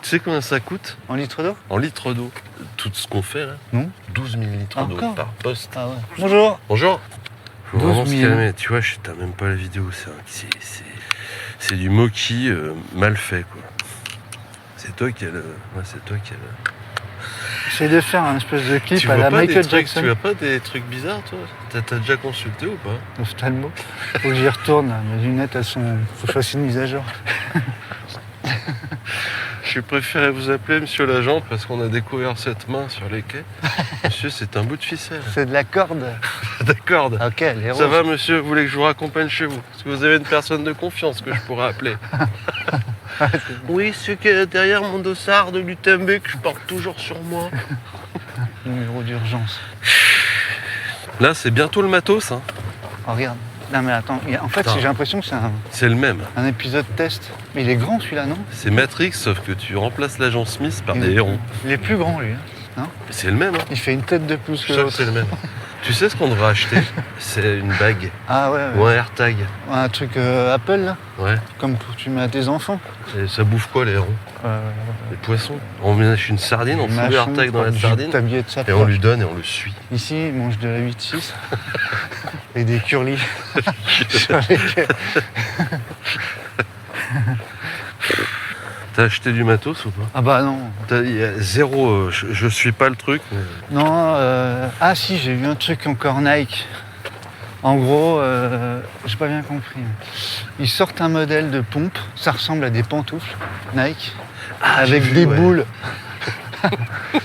Tu sais combien ça coûte En litre d'eau? en litres d'eau? Tout ce qu'on fait là? Non. 12 000 litres d'eau Encore par poste. Ah ouais. Bonjour. Bonjour. Faut 12 vraiment se 000. calmer. Tu vois, t'as même pas la vidéo. C'est du moquis mal fait quoi. C'est toi qui as le. Ouais, c'est toi qui as le. J'essaie de faire un espèce de clip Tu à vois la pas des Michael trucs, Jackson. tu vois pas des trucs bizarres toi? T'as déjà consulté ou pas? Ophtalmo. Faut que j'y retourne, là. Mes lunettes, elles sont. Faut que je fasse une mise à jour. Je préférais vous appeler monsieur l'agent parce qu'on a découvert cette main sur les quais. Monsieur, c'est un bout de ficelle. C'est de la corde. D'accord. Ah, ok, elle est rose. Ça va monsieur, vous voulez que je vous raccompagne chez vous? Est-ce que vous avez une personne de confiance que je pourrais appeler? Oui, c'est que derrière mon dossard de l'UTMB que je porte toujours sur moi. Numéro d'urgence. Là, c'est bientôt le matos. Hein. Oh, regarde. Non, mais attends. En fait, Attends. j'ai l'impression que c'est C'est le même. un épisode test. Mais il est grand, celui-là, non? C'est Matrix, sauf que tu remplaces l'agent Smith par Il des est- hérons. Il est plus grand, lui. Hein. C'est le même. Hein. Il fait une tête de plus Je que sais que l'autre. c'est le même. Tu sais ce qu'on devrait acheter? C'est une bague Ah ouais, ou un AirTag. un truc Apple là, Ouais. comme tu mets à tes enfants. Et ça bouffe quoi les ronds? Les poissons. On ménage une sardine, on fout le AirTag dans la sardine T'habiller de ça. et on lui donne et on le suit. Ici, ils mangent de la 8-6 et des curlis. Sur lesquels- T'as acheté du matos ou pas? Ah bah non. Il y a zéro. Je suis pas le truc. Mais... Non, ah si, j'ai vu un truc encore Nike. En gros, j'ai pas bien compris. Ils sortent un modèle de pompe, ça ressemble à des pantoufles Nike, avec j'ai vu, des ouais. boules.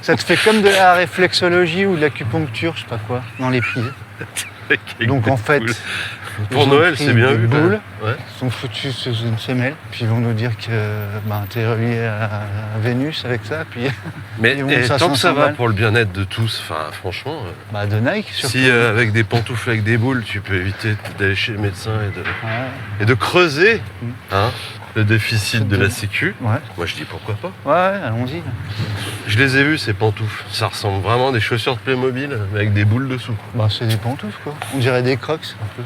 Ça te fait comme de la réflexologie ou de l'acupuncture, je sais pas quoi, dans les pieds. Avec Donc des en fait, boules. ils Pour ont Noël, pris c'est bien des vu. boules, Ouais. ils sont foutus sous une semelle, puis ils vont nous dire que t'es relié à Vénus avec ça, puis Mais Ils vont et ça tant que ça 500 va balles. pour le bien-être de tous, enfin franchement, de Nike surtout. si avec des pantoufles avec des boules, tu peux éviter d'aller chez le médecin Ouais, et de creuser Mm. hein, le déficit de la sécu. ouais, Moi je dis pourquoi pas. ouais, allons-y. Je les ai vus ces pantoufles. Ça ressemble vraiment à des chaussures de Playmobil mais avec des boules dessous. Bah c'est des pantoufles quoi. On dirait des crocs un peu.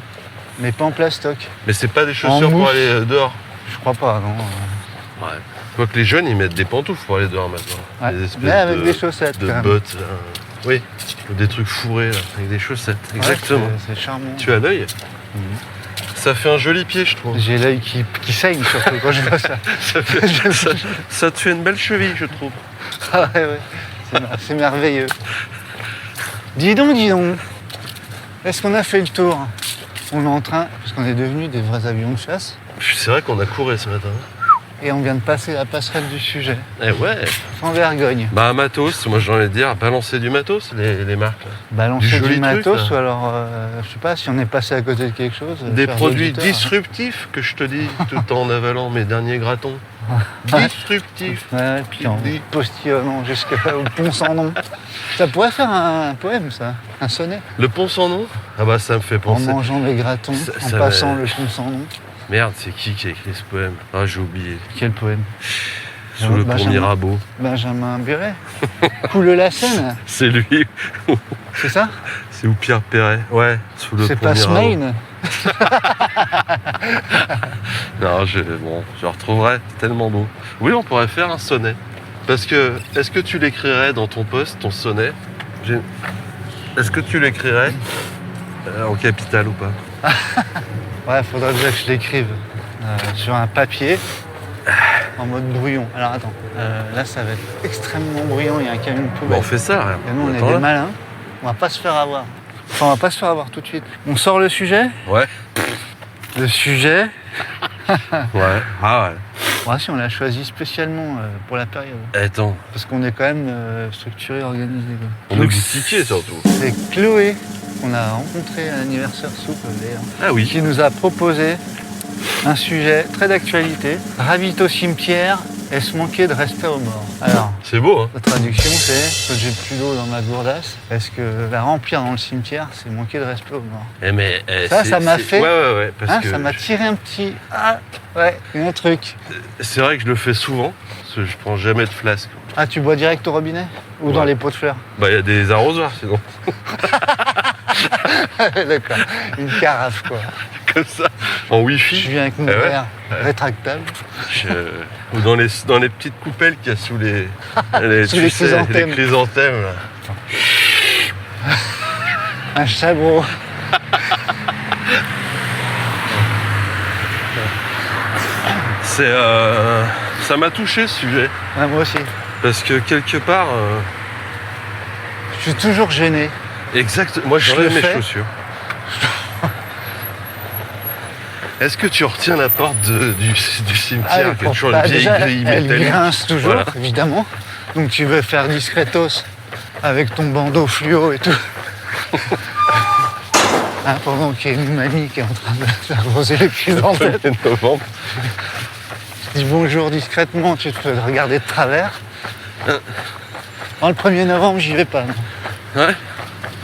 Mais pas en plastoc. Mais c'est pas des chaussures pour mousse. aller dehors. Je crois pas, non. Ouais. Quoique les jeunes ils mettent des pantoufles pour aller dehors maintenant. Ouais. Des espèces Mais avec de, des chaussettes de quand même. bottes. Là. Oui, ou des trucs fourrés là, avec des chaussettes. Ouais, Exactement. c'est charmant. Tu as l'œil Ça fait un joli pied je trouve. J'ai l'œil qui saigne surtout quand je vois ça. Ça te fait une belle cheville je trouve. Ah ouais, ouais. C'est merveilleux. Dis donc. Est-ce qu'on a fait le tour? On est en train, parce qu'on est devenus des vrais avions de chasse, C'est vrai qu'on a couru ce matin. et on vient de passer la passerelle du sujet, Eh ouais. sans vergogne. Bah matos, moi j'ai envie de dire, balancer du matos les marques. Là. Balancer Du du, joli truc, matos, là. ou alors, je sais pas, si on est passé à côté de quelque chose. Des faire produits l'auditeur. disruptifs que je te dis tout en avalant mes derniers gratons. Disruptifs. Ouais, puis en Dis- postillonnant jusqu'au pont sans nom. Ça pourrait faire un poème, ça, un sonnet. Le pont sans nom. Ah bah ça me fait En penser. mangeant des gratons, en ça passant va- le pont sans nom. Merde, c'est qui a écrit ce poème? Ah j'ai oublié. Quel poème? Sous le pont Benjamin. Mirabeau. Benjamin Biolay. Coule la Seine, C'est lui. c'est ça? C'est où Pierre Perret. Ouais, sous le C'est pont pas Mirabeau. Smain? Non, je retrouverai. C'est tellement beau. Oui, on pourrait faire un sonnet. Parce que, est-ce que tu l'écrirais dans ton poste, ton sonnet? Est-ce que tu l'écrirais en capitale ou pas? Ouais, faudrait déjà que je l'écrive sur un papier en mode brouillon. Alors attends, là ça va être extrêmement bruyant, il y a un camion de Bon, poubelle. on fait ça. Rien. Et nous on est Attends, des là. malins, on va pas se faire avoir. Enfin on va pas se faire avoir tout de suite. On sort le sujet? Ouais. Le sujet, Ouais. Ah ouais. ouais, si on l'a choisi spécialement pour la période. Attends, Parce qu'on est quand même structuré, organisé. quoi. on Donc, est boutiquier surtout. c'est Chloé qu'on a rencontré à l'anniversaire soupe d'ailleurs, Ah oui. qui nous a proposé un sujet très d'actualité. Ravito cimetière, est-ce manquer de respect aux morts? Alors, C'est beau, hein. la traduction c'est que j'ai plus d'eau dans ma gourdasse. Est-ce que la remplir dans le cimetière, c'est manquer de respect aux morts? Eh mais, Ça m'a fait- Ouais, parce Hein, que ça m'a tiré un petit... Ah, ouais, un truc. c'est vrai que je le fais souvent, parce que je prends jamais de flasque. Ah, tu bois direct au robinet? Ou dans Ouais. les pots de fleurs? Bah, il y a des arrosoirs sinon. D'accord, une carafe quoi. Comme ça, en Je wifi. viens avec mon Eh ouais. verre rétractable. Ou dans les petites coupelles qu'il y a sous les, Sous les chrysanthèmes. les chrysanthèmes, là. Un sabot. C'est, ça m'a touché ce sujet. Ouais, moi aussi. Parce que quelque part, Je suis toujours gêné. moi Je j'enlève le mes fais. chaussures. Est-ce que tu retiens la porte du cimetière qui a toujours une vieille déjà, grille elle métallique? grince toujours, Voilà. évidemment. Donc tu veux faire discretos avec ton bandeau fluo et tout. Hein, pendant qu'il y a une mamie qui est en train de faire poser les chrysanthèmes. 1er novembre. Je dis bonjour discrètement, tu te fais regarder de travers. Le 1er novembre, j'y vais pas. Non. Ouais.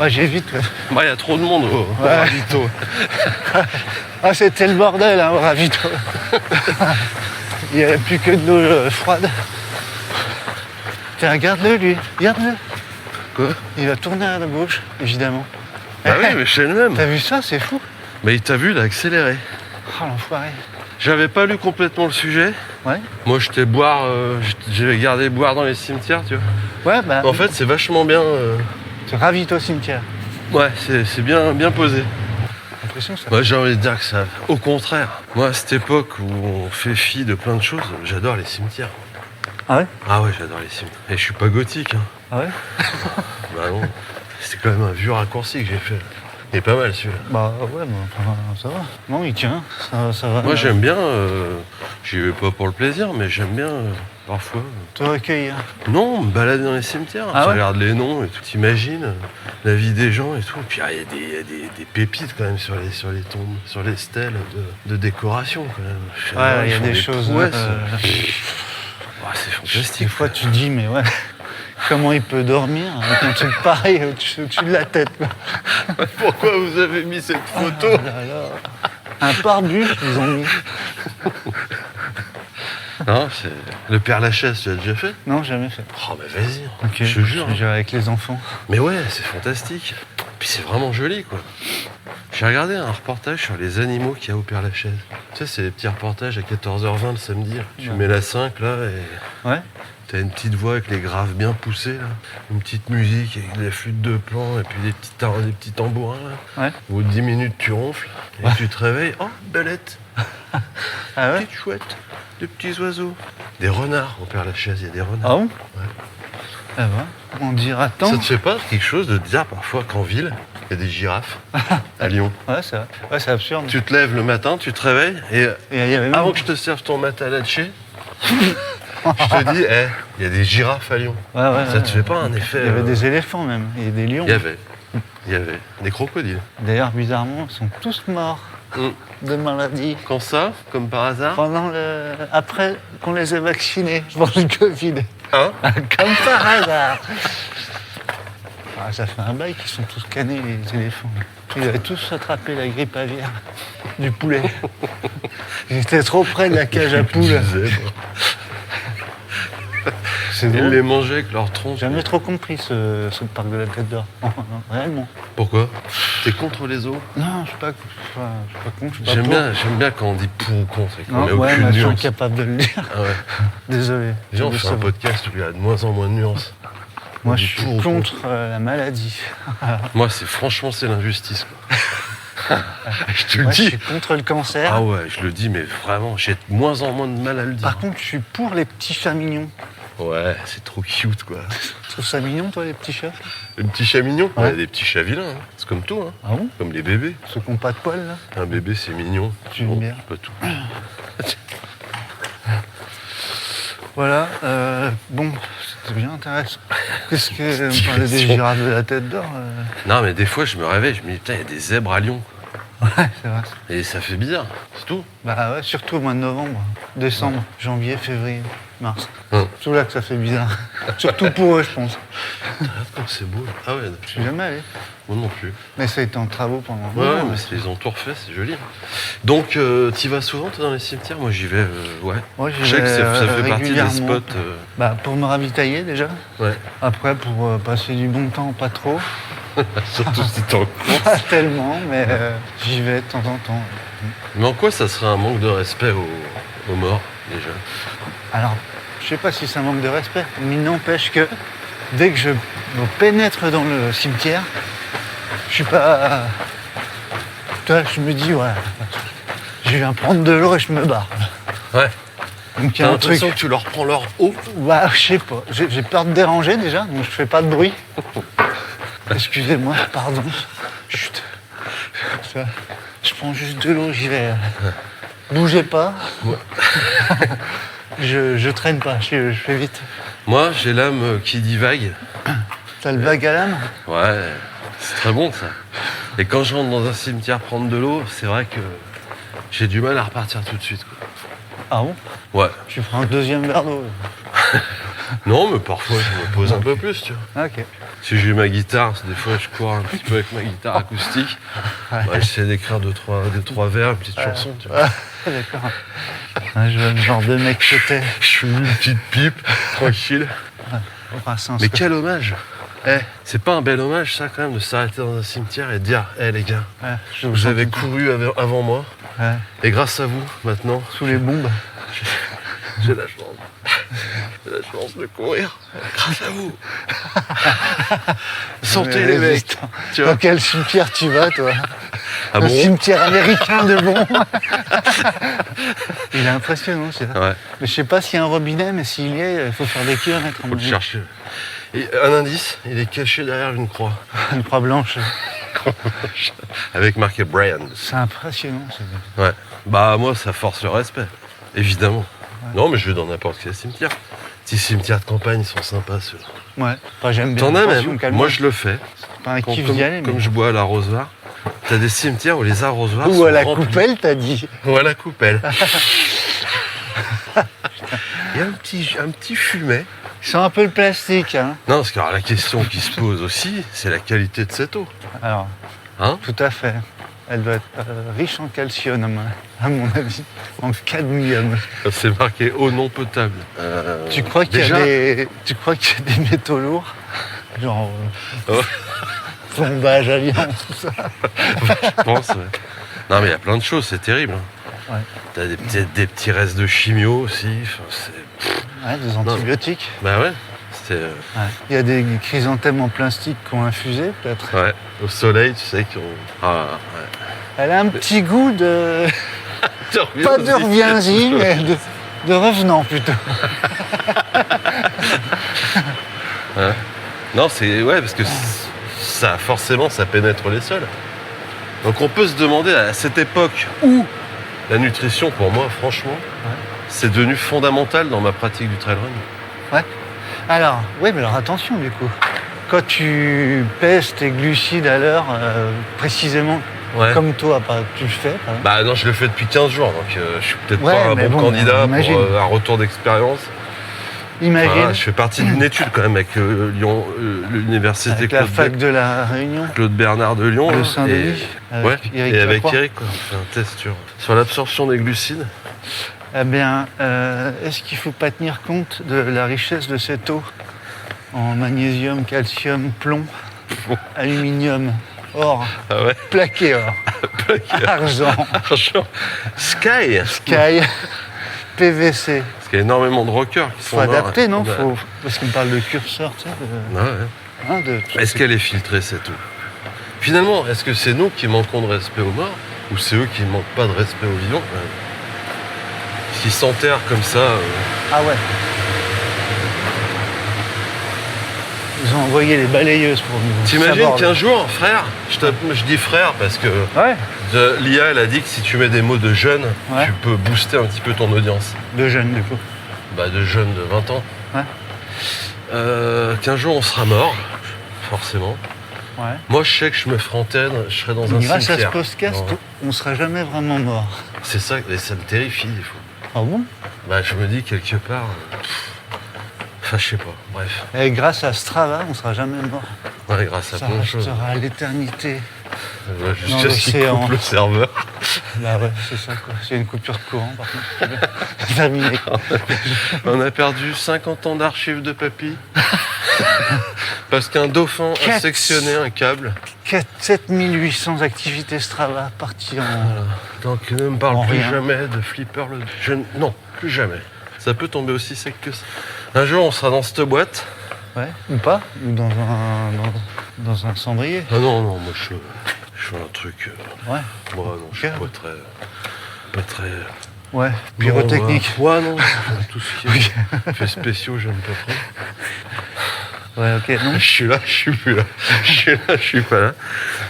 Ouais, j'évite. Ouais. Bah, il y a trop de monde au Ouais. ravito. Ah, c'était le bordel hein, au ravito. Il n'y avait plus que de l'eau froide. Tiens, regarde-le lui, regarde-le. Quoi? Il va tourner à la gauche, évidemment. Ah oui, mais c'est le même. T'as vu ça? C'est fou. Mais il t'a vu, il a accéléré. Oh l'enfoiré. J'avais pas lu complètement le sujet. Ouais. Moi, j'étais boire, j'avais gardé boire dans les cimetières, tu vois. Ouais, bah. En fait, c'est vachement bien. Tu ravis au cimetière. Ouais, c'est bien posé. J'ai l'impression que ça. Moi, j'ai envie de dire que ça. Au contraire, moi, à cette époque où on fait fi de plein de choses, j'adore les cimetières. Ah ouais? Ah ouais, j'adore les cimetières. Et je suis pas gothique, hein. Ah ouais? Bah non. C'était quand même un vieux raccourci que j'ai fait. Il est pas mal celui-là. Bah ouais, bah, ça va. Non, il tient, ça va. Moi, j'aime bien. J'y vais pas pour le plaisir, mais j'aime bien parfois. Te recueillir. Non, me balader dans les cimetières. Ah Tu ouais regardes les noms et tout. T'imagines la vie des gens et tout. Et puis, il y a des pépites quand même sur les tombes, sur les stèles de décoration quand même. Ouais, il y a des choses. Ouais, c'est Des fantastique. fois, tu te dis, mais ouais. Comment il peut dormir avec un truc pareil au-dessus de la tête, quoi. Pourquoi vous avez mis cette photo Ah là là. Un pare-buste, ils ont mis. Non, c'est le Père Lachaise, tu as déjà fait? Non, jamais fait. Oh, mais vas-y, Ok. je te jure. Je vais avec les enfants. Mais ouais, c'est fantastique. Puis c'est vraiment joli, quoi. J'ai regardé un reportage sur les animaux qu'il y a au Père Lachaise. Tu sais, c'est des petits reportages à 14h20 le samedi. Tu Ouais. mets la 5, là, et Ouais. t'as une petite voix avec les graves bien poussés, là. Une petite musique avec des flûtes de plan, et puis des petits tambourins, là. Ouais. Au bout de 10 minutes, tu ronfles, et Ouais. tu te réveilles. Oh, belette, Ah ouais? petite chouette, des petits oiseaux. Des renards au Père Lachaise, il y a des renards. Ah bon? Ouais. Ah ouais. On dira tant. Ça te fait pas quelque chose de te dire parfois qu'en ville, il y a des girafes à Lyon? Ouais, c'est vrai. Ouais, c'est absurde. Tu te lèves le matin, tu te réveilles, et Et il y avait même... avant que je te serve ton matalache, je te dis, il y a des girafes à Lyon. Ouais, ouais, Ça ouais, te fait pas un effet? Il y avait des éléphants même, et des lions. Il y avait des crocodiles. D'ailleurs, bizarrement, ils sont tous morts de maladie. Quand ça, comme par hasard? Après qu'on les ait vaccinés pour le Covid. Hein? Comme par hasard. Ah, ça fait un bail qu'ils sont tous canés, les éléphants. Ils avaient tous attrapé la grippe aviaire du poulet. Ils étaient trop près de la cage à poules. Du zèbre. C'est Ils drôle. les mangeaient avec leur tronc. J'ai jamais trop compris ce parc de la Tête d'Or. Réellement. Pourquoi? T'es contre les zoos? Non, je suis pas con, je suis pas J'aime pour. bien quand on dit pour ou contre et qu'on Non, met ouais, aucune mais je suis nuance. incapable de le dire. Ah ouais. Désolé. Viens, on Je fait sais un pas. podcast où il y a de moins en moins de nuances. Moi, On je dit suis pour ou contre la maladie. Moi, franchement, c'est l'injustice, quoi. Je te le Moi, je dis. suis contre le cancer. Ah ouais, je le dis, mais vraiment, j'ai de moins en moins de mal à le dire. Par contre, je suis pour les petits chats mignons. Ouais, c'est trop cute, quoi. Tu trouves ça mignon, toi, les petits chats? Les petits chats mignons? Ouais. Ouais, des petits chats vilains, hein. C'est comme tout, hein. Ah bon? Comme les bébés. Ceux qui n'ont pas de poils, là? Un bébé, c'est mignon. Tu aimes bien. Pas tout. Voilà. Bon, c'était bien intéressant. Qu'est-ce que... On parlait des girafes de la Tête d'Or. Non, mais des fois, je me réveille, je me dis, putain, il y a des zèbres à Lyon. Ouais, c'est vrai. Et ça fait bizarre, c'est tout. Bah ouais, surtout au mois de novembre, décembre, janvier, février, mars. Hum. C'est tout là que ça fait bizarre. Surtout pour eux, je pense. Regarde comme c'est beau. Ah ouais, Je suis jamais allé. moi non plus. Mais ça a été en travaux pendant un Ouais, moment. mais ils ont tout refait, c'est joli. Donc, t'y vas souvent, toi, dans les cimetières? Moi, j'y vais, ouais. Ouais, j'y Je sais que vais, ça fait partie des régulièrement. spots. Bah, pour me ravitailler déjà. Ouais. Après, pour passer du bon temps, pas trop. Surtout si t'es en Pas tellement, mais j'y vais de temps en temps. Mais en quoi ça serait un manque de respect aux morts, déjà? Alors, je sais pas si c'est un manque de respect, mais il n'empêche que dès que je me pénètre dans le cimetière, je suis pas... Tu vois, je me dis, ouais, je viens prendre de l'eau et je me barre. Ouais. Donc il y T'as a un truc... l'impression que tu leur prends leur eau? Bah, je sais pas. J'ai peur de déranger déjà, donc je fais pas de bruit. Excusez-moi, pardon. Chut. Ça, je prends juste de l'eau, j'y vais. Bougez pas. Ouais. Je traîne pas, je fais vite. Moi, j'ai l'âme qui divague. T'as le vague à l'âme? Ouais, c'est très bon, ça. Et quand je rentre dans un cimetière prendre de l'eau, c'est vrai que j'ai du mal à repartir tout de suite, quoi. Ah bon? Ouais. Tu prends un deuxième verre d'eau. Non, mais parfois, je me pose un peu plus, tu vois. Ah, ok. Si j'ai ma guitare, des fois, je cours un petit peu avec ma guitare acoustique. Ouais. Bah, j'essaie d'écrire deux, trois vers, une petite chanson, tu vois. Ah, d'accord. Ah, je vois le genre de mec que t'es. Je fume une petite pipe, tranquille. Enfin, c'est un Mais quel hommage! C'est pas un bel hommage, ça, quand même, de s'arrêter dans un cimetière et de dire « les gars, Ouais, vous avez couru avant moi, ouais, et grâce à vous, maintenant, sous les bombes. j'ai la chance. J'ai la chance de courir grâce à vous. Santé, les mecs. Tu vois. Dans quel cimetière tu vas, toi? Ah Un bon? cimetière américain de bon. Il est impressionnant, c'est ça. Ouais, Mais je sais pas s'il y a un robinet, mais s'il y est, il faut faire des kilomètres. faut le chercher. Et un indice, il est caché derrière une croix. Une croix blanche. Avec marqué Brian. C'est impressionnant. Ouais. Bah moi ça force le respect, évidemment. Ouais. Non mais je vais dans n'importe quel cimetière. Petits cimetières de campagne, ils sont sympas ceux-là. Ouais. Enfin, j'aime bien. T'en as même. Moi je le fais. C'est pas un kiff d'y aller, mais... Comme je bois à l'arrosoir. T'as des cimetières où les arrosoirs ou sont à la remplis. coupelle, t'as dit. Ou à la coupelle. Il y a un petit fumet. Ils sont un peu le plastique, hein. Non, parce que alors, la question qui se pose aussi, c'est la qualité de cette eau. Alors, Hein? tout à fait. Elle doit être riche en calcium, à mon avis, en cadmium. C'est marqué eau non potable. Tu crois qu'il y a des métaux lourds? Genre plombage, alliance, tout ça. Je pense, ouais. Non mais il y a plein de choses, c'est terrible. Hein. Ouais. T'as des petits restes de chimio aussi. Ouais, des antibiotiques. Bah ouais. Ouais. Il y a des chrysanthèmes en plastique qui ont infusé, peut-être. Ouais. Au soleil, tu sais qu'on. Ah, ouais. Elle a un petit goût de. Pas de reviens-y, mais de revenant plutôt. Hein? Non, c'est. Ouais, parce que ça, forcément, ça pénètre les sols. Donc on peut se demander à cette époque où la nutrition, pour moi, franchement, c'est devenu fondamental dans ma pratique du trail run. Ouais. Alors, oui, mais alors attention du coup. Quand tu pèses tes glucides à l'heure, précisément comme toi, tu le fais. Bah non, je le fais depuis 15 jours, donc je suis peut-être pas un bon bon, candidat imagine. pour un retour d'expérience. Imagine. Enfin, je fais partie d'une étude quand même avec Lyon, l'université avec la fac de la Réunion. Claude Bernard de Lyon. De Saint-Denis. Et avec Eric, quoi. On fait un test sur l'absorption des glucides. Eh bien, est-ce qu'il ne faut pas tenir compte de la richesse de cette eau en magnésium, calcium, plomb, aluminium, or, plaqué or, argent, Sky, PVC. Parce qu'il y a énormément de rockers qui sont faut adapter, non? Parce qu'on parle de curseur, tu sais. Est-ce qu'elle est filtrée, cette eau? Finalement, est-ce que c'est nous qui manquons de respect aux morts ou c'est eux qui ne manquent pas de respect aux vivants? Qui s'enterrent comme ça. Ah ouais. Ils ont envoyé les balayeuses pour nous. T'imagines qu'un jour, frère, je dis frère parce que l'IA, elle a dit que si tu mets des mots de jeunes, tu peux booster un petit peu ton audience. De jeunes, du coup? Bah, de jeunes de 20 ans. Qu'un jour, on sera mort, forcément. Ouais. Moi, je sais que je me ferai antenne, je serai dans un cimetière. Grâce à ce podcast, on ne sera jamais vraiment mort. C'est ça, et ça me terrifie des fois. Ah bon? Bah, je me dis quelque part. Enfin, je sais pas, bref. Et grâce à Strava, on ne sera jamais mort. Ouais, grâce à plein de choses. Ça restera à l'éternité. Jusqu'à ce qu'il coupe le serveur. Bah ouais, c'est ça quoi. C'est une coupure de courant par contre. Terminé. On a perdu 50 ans d'archives de papy. Parce qu'un dauphin a sectionné un câble. 7800 activités Strava parties en... Voilà. Donc ne me parle plus rien. jamais de Flipper. Non, plus jamais. Ça peut tomber aussi sec que ça. Un jour, on sera dans cette boîte. Ouais, ou pas. Ou dans un cendrier. Ah non, moi je fais un truc... Ouais. Moi non, je suis pas très... Ouais, pyrotechnique. Ouais, non, tout ce qui est fait spéciaux, j'aime pas trop. Ouais, ok, non. Je suis là, je suis plus là. Je suis là, je suis pas là.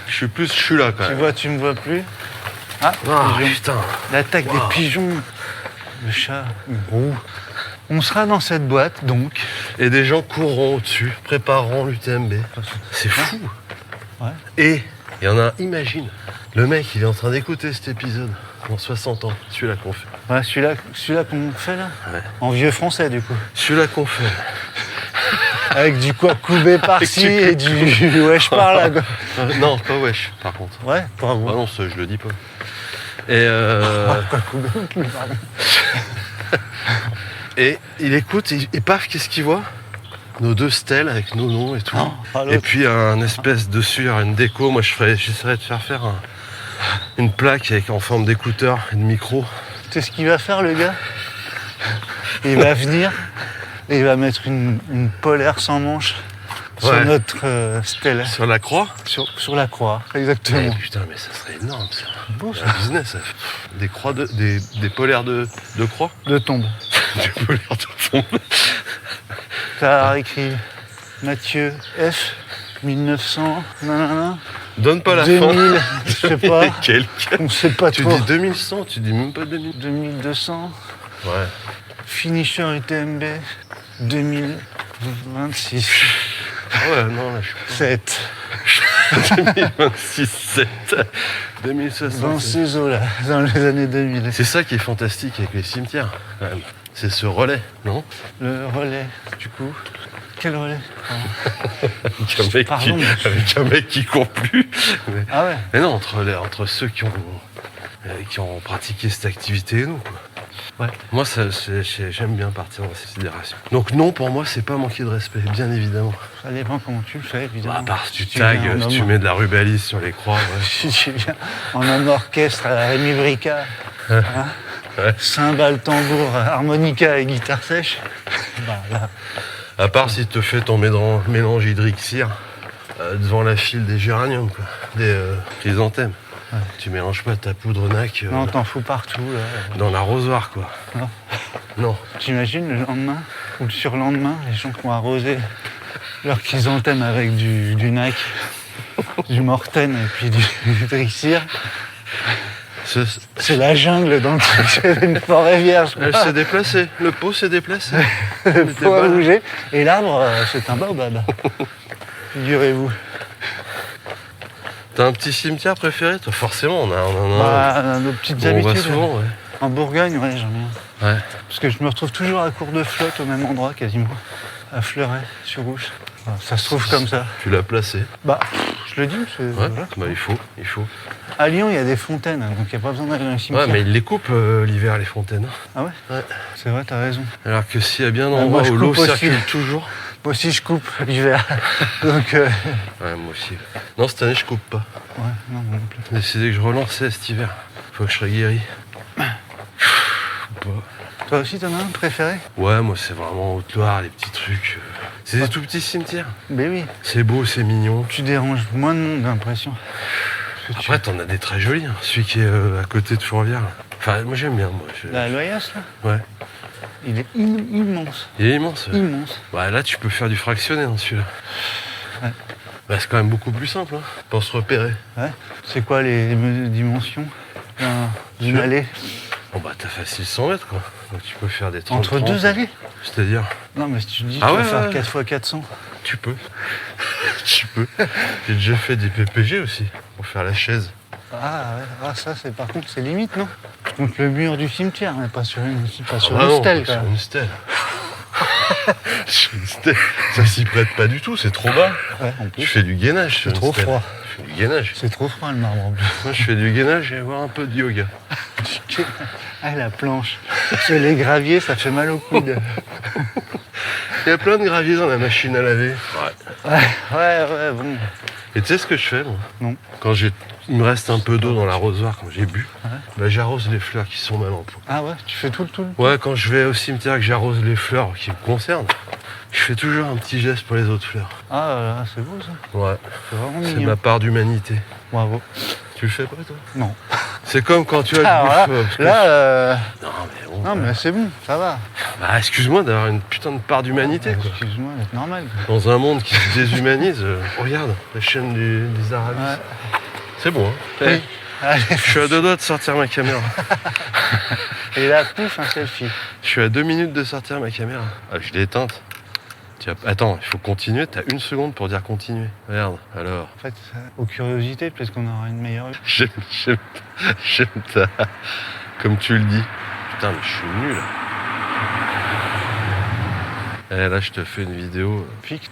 Je suis là quand même. Tu vois, tu me vois plus. Ah, putain. L'attaque des pigeons. Le chat, une roue. On sera dans cette boîte, donc. Et des gens courront au-dessus, prépareront l'UTMB. C'est fou. Ouais. Et il y en a, imagine, le mec, il est en train d'écouter cet épisode dans 60 ans, celui-là qu'on fait. Ouais, celui-là qu'on fait là. Ouais. En vieux français, du coup. Celui-là qu'on fait. Avec du quoi coubé par-ci et du wesh par-là, quoi. Non, pas wesh, par contre. Ouais, pas vous. Ah non, ça, je le dis pas. Et Quoi coubé, pardon. Et il écoute, et paf, qu'est-ce qu'il voit? nos 2 stèles avec nos noms et tout. Ah, et puis un espèce dessus, une déco. Moi, j'essaierais de faire une plaque en forme d'écouteur et de micro. Tu sais ce qu'il va faire, le gars? Il va venir et il va mettre une polaire sans manche sur notre stèle. Sur la croix. Sur la croix, exactement. Putain, mais ça serait énorme, ça. Beau, ça. Un business, ça. Des croix des polaires de croix. De tombe. Des polaires de tombe. T'as écrit Mathieu F. 1900, nanana. Donne pas la 2000, fin. je sais pas. Quelqu'un. On sait pas Tu trop. dis 2100, tu dis même pas 2000. 2200. Ouais. Finisher UTMB 2026. Ah ouais, non, là, je suis 7. pas. 2026, 7. 2060. Dans ces eaux-là, dans les années 2000. C'est ça qui est fantastique avec les cimetières, quand même. C'est ce relais, non? Le relais, du coup. Quel relais? Avec un mec qui court plus. Ah ouais. Mais non, entre ceux qui ont pratiqué cette activité et nous, quoi. Ouais. Moi, j'aime bien partir dans ces sidérations. Donc non, pour moi, c'est pas manquer de respect, bien évidemment. Ça dépend comment tu le fais, évidemment. À part si tu viens tags, en si tu homme- mets de la rubalise sur les croix, ouais. Si tu viens en homme orchestre à la Rémi Bricard, hein, Ouais. cymbales, tambour, harmonica et guitare sèche, bah là, À part si tu te fais ton mélange hydrique-cire devant la file des géraniums, quoi. Des chrysanthèmes. Ouais. Tu mélanges pas ta poudre NAC non, t'en fous partout. Là. dans l'arrosoir, quoi. Non. Non. T'imagines le lendemain ou le surlendemain, les gens qui ont arrosé leur chrysanthème avec du NAC, du Morten et puis du Drixir. C'est la jungle dans le truc, c'est une forêt vierge. Elle s'est déplacée, le pot s'est déplacé. Le pot a bougé et l'arbre, c'est un baobab. Figurez-vous. T'as un petit cimetière préféré, toi? Forcément, on en a un. Nos petites Bon, on va habitudes. souvent, ouais. En Bourgogne, ouais, j'en ai un. Ouais. Parce que je me retrouve toujours à court de flotte au même endroit quasiment, à Fleuret, sur Ouche. Voilà, ça se trouve comme ça. Tu l'as placé. Bah, je le dis, c'est... Ouais, voilà. bah il faut. À Lyon, il y a des fontaines, donc il n'y a pas besoin d'aller dans les Ouais, cimetières. mais ils les coupent l'hiver, les fontaines. Ah ouais? Ouais. C'est vrai, t'as raison. Alors que s'il y a bien un moi, endroit je où l'eau coupe aussi. circule toujours. Moi aussi, je coupe l'hiver. Donc, Ouais, moi aussi. Non, cette année, je coupe pas. ouais, non, non plus. J'ai décidé que je relançais cet hiver. Faut que je sois guéri. Pas. Toi aussi, t'en as un préféré? Ouais, moi, c'est vraiment Haute-Loire, les petits trucs. C'est des tout petits cimetières. Ben oui. C'est beau, c'est mignon. Tu déranges moins de monde, j'ai l'impression. Parce que Après, t'en as des très jolis. Hein. Celui qui est à côté de Fourvière. Là. Enfin, moi, j'aime bien. Moi. La Loyasse, là, Ouais. il est immense. Il est immense. Immense. Ouais, là, tu peux faire du fractionné dans celui-là. Ouais. Bah, c'est quand même beaucoup plus simple hein, pour se repérer. Ouais. C'est quoi les dimensions d'une Sûr. allée? Bon, bah, t'as facile 100 mètres, quoi. Donc, tu peux faire des 30. Entre 2 allées? C'est-à-dire, Non, mais si tu te dis Ah tu ouais, vas faire ouais. 4 x 400. tu peux. Tu peux. J'ai déjà fait des PPG aussi, pour faire la chaise. Ah, ouais. Ah, ça, c'est par contre, c'est limite, non? Contre le mur du cimetière, mais pas sur une, pas sur Ah une non, stèle, pas quand sur même. une stèle. Sur une stèle, ça s'y prête pas du tout, c'est trop bas. Ouais, en Je plus. fais du gainage sur C'est une trop stèle. froid. Je fais du gainage. C'est trop froid, le marbre, en plus. Moi, je fais du gainage et voir un peu de yoga. Ah, la planche. Sur les graviers, ça fait mal au coude. Il y a plein de gravier dans la machine à laver. Ouais, bon. Et tu sais ce que je fais, moi? Non. Quand il me reste un peu d'eau dans l'arrosoir, quand j'ai bu, Ouais. bah, j'arrose les fleurs qui sont mal en pot. Ah ouais, tu fais tout le Ouais, quand je vais au cimetière que j'arrose les fleurs qui me concernent, je fais toujours un petit geste pour les autres fleurs. Ah, là, c'est beau, ça. Ouais, C'est vraiment c'est mignon. ma part d'humanité. Bravo. Tu le fais pas, toi? Non. C'est comme quand tu as Alors là, parce que- là, Non, mais bon. non, mais c'est bon, ça va. Bah, excuse-moi d'avoir une putain de part d'humanité, quoi. Excuse-moi d'être normal. quoi. Dans un monde qui se déshumanise, regarde, la chaîne des Arabes. Ouais. C'est bon, hein. Oui. Allez, Je suis à 2 doigts de sortir ma caméra. et là, pouf, un selfie. Je suis à 2 minutes de sortir ma caméra. Ah, je l'ai éteinte. Attends, il faut continuer. T'as 1 seconde pour dire continuer. Regarde, alors. En fait, aux curiosités, peut-être qu'on aura une meilleure. J'aime ta... Comme tu le dis. Putain, mais je suis nul. Et là, je te fais une vidéo. Fixe.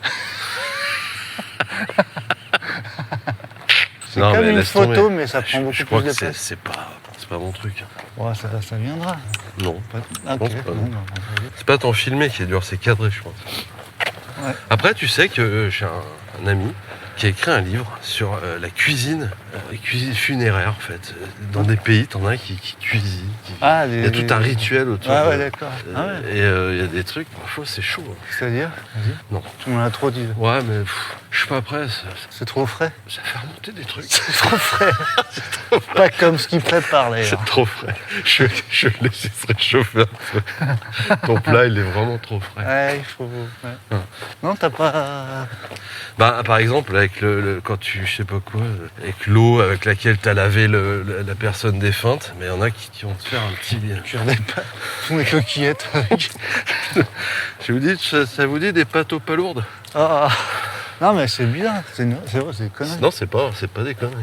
C'est comme une photo, mais ça prend beaucoup Je crois plus que de place. c'est pas mon truc. Ouais, ça viendra. Non. Ah, Non, ok. c'est pas Bon, bon. bah, C'est pas ton filmé qui est dur, c'est cadré, je pense. Ouais. Après, tu sais que j'ai un ami qui a écrit un livre sur la cuisine funéraire, en fait. Dans des pays, t'en as qui cuisinent. Il y a tout un rituel autour. Ah ouais, d'accord. Et il y a des trucs, parfois, c'est chaud. Hein. C'est-à-dire? Vas-y. Non. Tu m'en as trop dit. Ouais, mais je suis pas prêt. C'est trop frais. Ça fait remonter des trucs. C'est trop frais. Pas comme ce qu'il prépare, d'ailleurs. C'est trop frais. Je vais le laisser se réchauffer un peu. Ton plat, il est vraiment trop frais. Ouais, il faut... Ouais. Non, t'as pas... Bah, par exemple, avec quand tu, je sais pas quoi, avec l'eau avec laquelle t'as lavé la personne défunte, mais il y en a qui vont te faire un petit... Cuire des pâtes. Font des coquillettes avec... Je vous dis, ça vous dit des pâtes aux pas lourdes? Ah, non, mais c'est bizarre. C'est vrai, c'est des conneries. Non, c'est pas des conneries.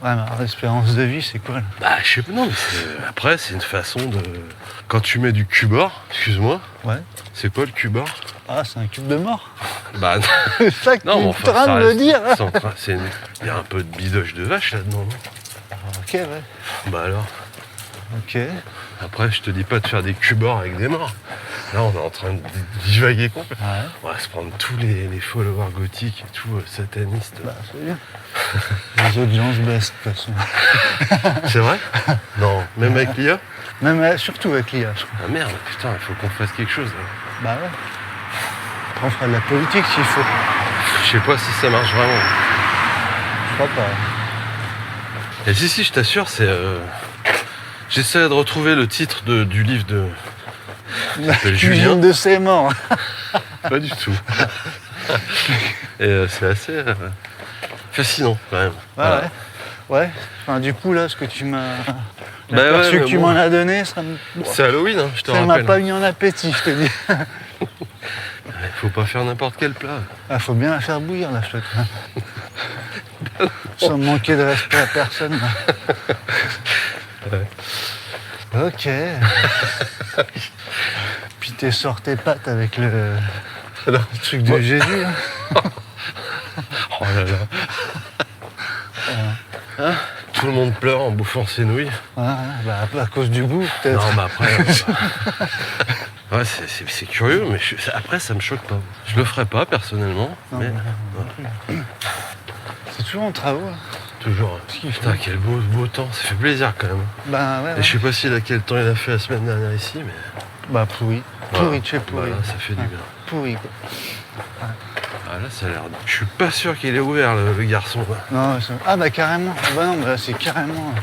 Ouais, mais l'espérance de vie, c'est quoi, là? Bah, je sais pas, non, mais après, c'est une façon de... Quand tu mets du cubord, excuse-moi, Ouais. c'est quoi le cubord? Ah, c'est un cube de mort. Bah, non. C'est ça que tu Non, mais es enfin, en train ça de me reste- dire. Il y a un peu de bidoche de vache là-dedans, non? Ok, ouais. Bah alors, Ok. après, je te dis pas de faire des cubords avec des morts. Là, on est en train de divaguer complètement. Ouais. On va se prendre tous les followers gothiques et tout, satanistes. Bah, c'est bien. Les audiences baissent, de toute façon. C'est vrai? Non, même avec l'IA? Même, surtout avec l'IA, je crois. Ah merde, putain, il faut qu'on fasse quelque chose. Là. Bah ouais. Après, on fera de la politique s'il faut. Je sais pas si ça marche vraiment. Je crois pas. Et si, je t'assure, c'est... J'essaie de retrouver le titre du livre de... La s'appelle cuisine Julien. de ses morts. Pas du tout. Et c'est assez fascinant, quand même. Ouais, Voilà. ouais. Ouais. Enfin, du coup, là, ce que tu m'as... Bah ouais, L'aperçu mais que tu bon. m'en as donné, ça me... C'est Halloween, hein, je te Ça m'a rappelle. pas mis en appétit, je te dis. Faut pas faire n'importe quel plat. Ah, faut bien la faire bouillir, la chouette. Sans manquer de respect à personne. Ouais. Ok. Puis t'es sort tes pâtes avec le Alors, truc de Jésus. Hein. oh là là. Hein, tout le monde pleure en bouffant ses nouilles. Ah, bah, à cause du goût, peut-être. Non, mais après... ouais, c'est curieux, mais après, ça me choque pas. Je le ferai pas, personnellement. Non, mais mais- C'est toujours en travaux. Là. toujours. Putain, quel beau temps. Ça fait plaisir, quand même. Bah ouais. Et je sais pas quel temps il a fait la semaine dernière ici, mais... Bah pourri. Voilà. Pourri de chez pourri. Voilà, ça fait du bien. Pourri quoi. Ah là, ça a l'air... Je suis pas sûr qu'il est ouvert, le garçon. Quoi. Non, ah bah carrément. Ah bah non, bah là c'est carrément...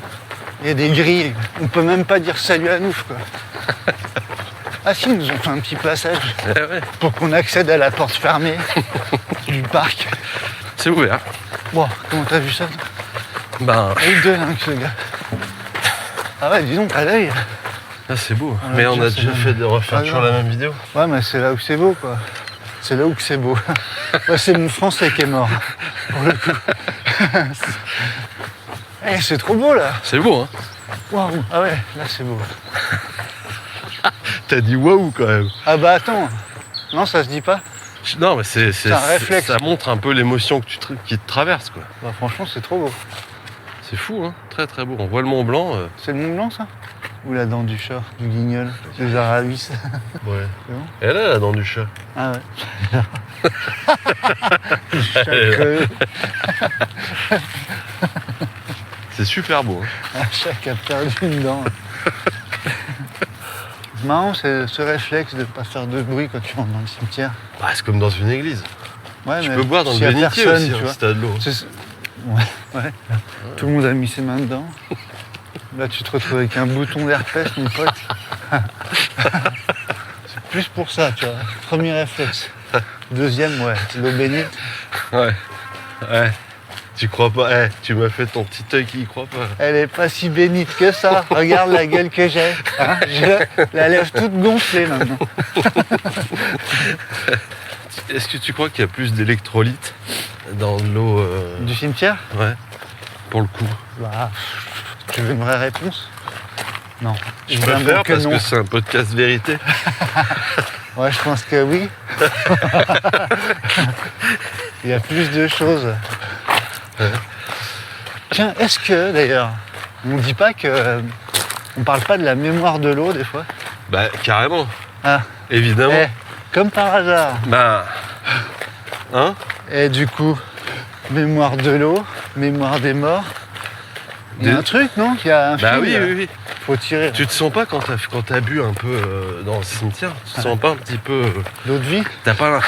Il y a des grilles. On peut même pas dire salut à nous quoi. Ah si, ils nous ont fait un petit passage Eh ouais, pour qu'on accède à la porte fermée du parc. c'est ouvert. Bon, comment t'as vu ça toi? Ben, Il est de dingue ce gars. Ah ouais, dis donc, à l'œil. là, c'est beau. On a Mais on déjà a fait déjà la fait de refaire Ah toujours non. la même vidéo. Ouais, mais c'est là où c'est beau, quoi. C'est là où que c'est beau. Ouais, c'est mon français qui est mort, pour le coup. Eh, c'est trop beau, là. C'est beau, hein? Waouh. Ah ouais, là, c'est beau. T'as dit waouh, quand même. Ah bah attends. Non, ça se dit pas. Non, mais c'est un réflexe. ça montre un peu l'émotion qui te traverse, quoi. Bah franchement, c'est trop beau. C'est fou, hein? Très, très beau. On voit le Mont Blanc. C'est le Mont Blanc, ça? Ou la dent du chat, du guignol, des Aravis. Ouais. C'est bon. Et là, la dent du chat. Ah ouais. Chat crevé. C'est super beau, hein? Un chat qui a perdu une dent. C'est marrant, c'est ce réflexe de ne pas faire de bruit quand tu rentres dans le cimetière. Bah, c'est comme dans une église. Ouais, Tu mais peux boire dans le s'il y a bénitier personne, aussi, tu hein, vois. si t'as de l'eau. Ouais, ouais. Tout le monde a mis ses mains dedans. Là, tu te retrouves avec un bouton d'herpès, mon pote. C'est plus pour ça, tu vois. Premier réflexe. Deuxième, ouais, l'eau bénite. Ouais. Ouais. Tu crois pas? Eh, tu m'as fait ton petit œil qui y croit pas. Elle est pas si bénite que ça. Regarde la gueule que j'ai. Hein, j'ai la lèvre toute gonflée maintenant. Est-ce que tu crois qu'il y a plus d'électrolytes dans l'eau Du cimetière? Ouais. Pour le coup. Bah, tu veux une vraie réponse? Non. Je Évidemment préfère parce non. que c'est un podcast vérité. Ouais, je pense que oui. Il y a plus de choses. Tiens, est-ce que d'ailleurs, on ne dit pas que. On parle pas de la mémoire de l'eau des fois? Bah, carrément. Ah, Évidemment. eh, comme par hasard. Bah, Hein? Et du coup, mémoire de l'eau, mémoire des morts. Il y a un truc, non? Il y a un Bah fil, oui, là. oui, oui. Faut tirer. Tu te sens pas quand t'as bu un peu dans le cimetière, tu te sens pas un petit peu... L'eau de vie? T'as pas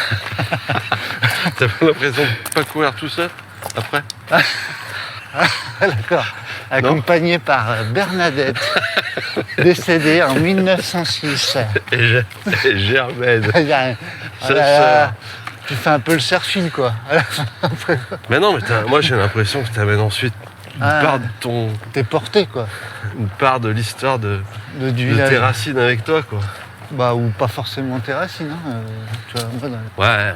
l'impression de pas courir tout seul après? D'accord. Accompagné par Bernadette, décédée en 1906. Et Germaine. Ah là là, tu fais un peu le surfing, quoi. Mais non, mais moi j'ai l'impression que t'amènes ensuite une Ah. part de ton... T'es porté, quoi. Une part de l'histoire de Du tes village. racines avec toi, quoi. Bah, ou pas forcément tes racines, hein. Tu vois, moi, Ouais.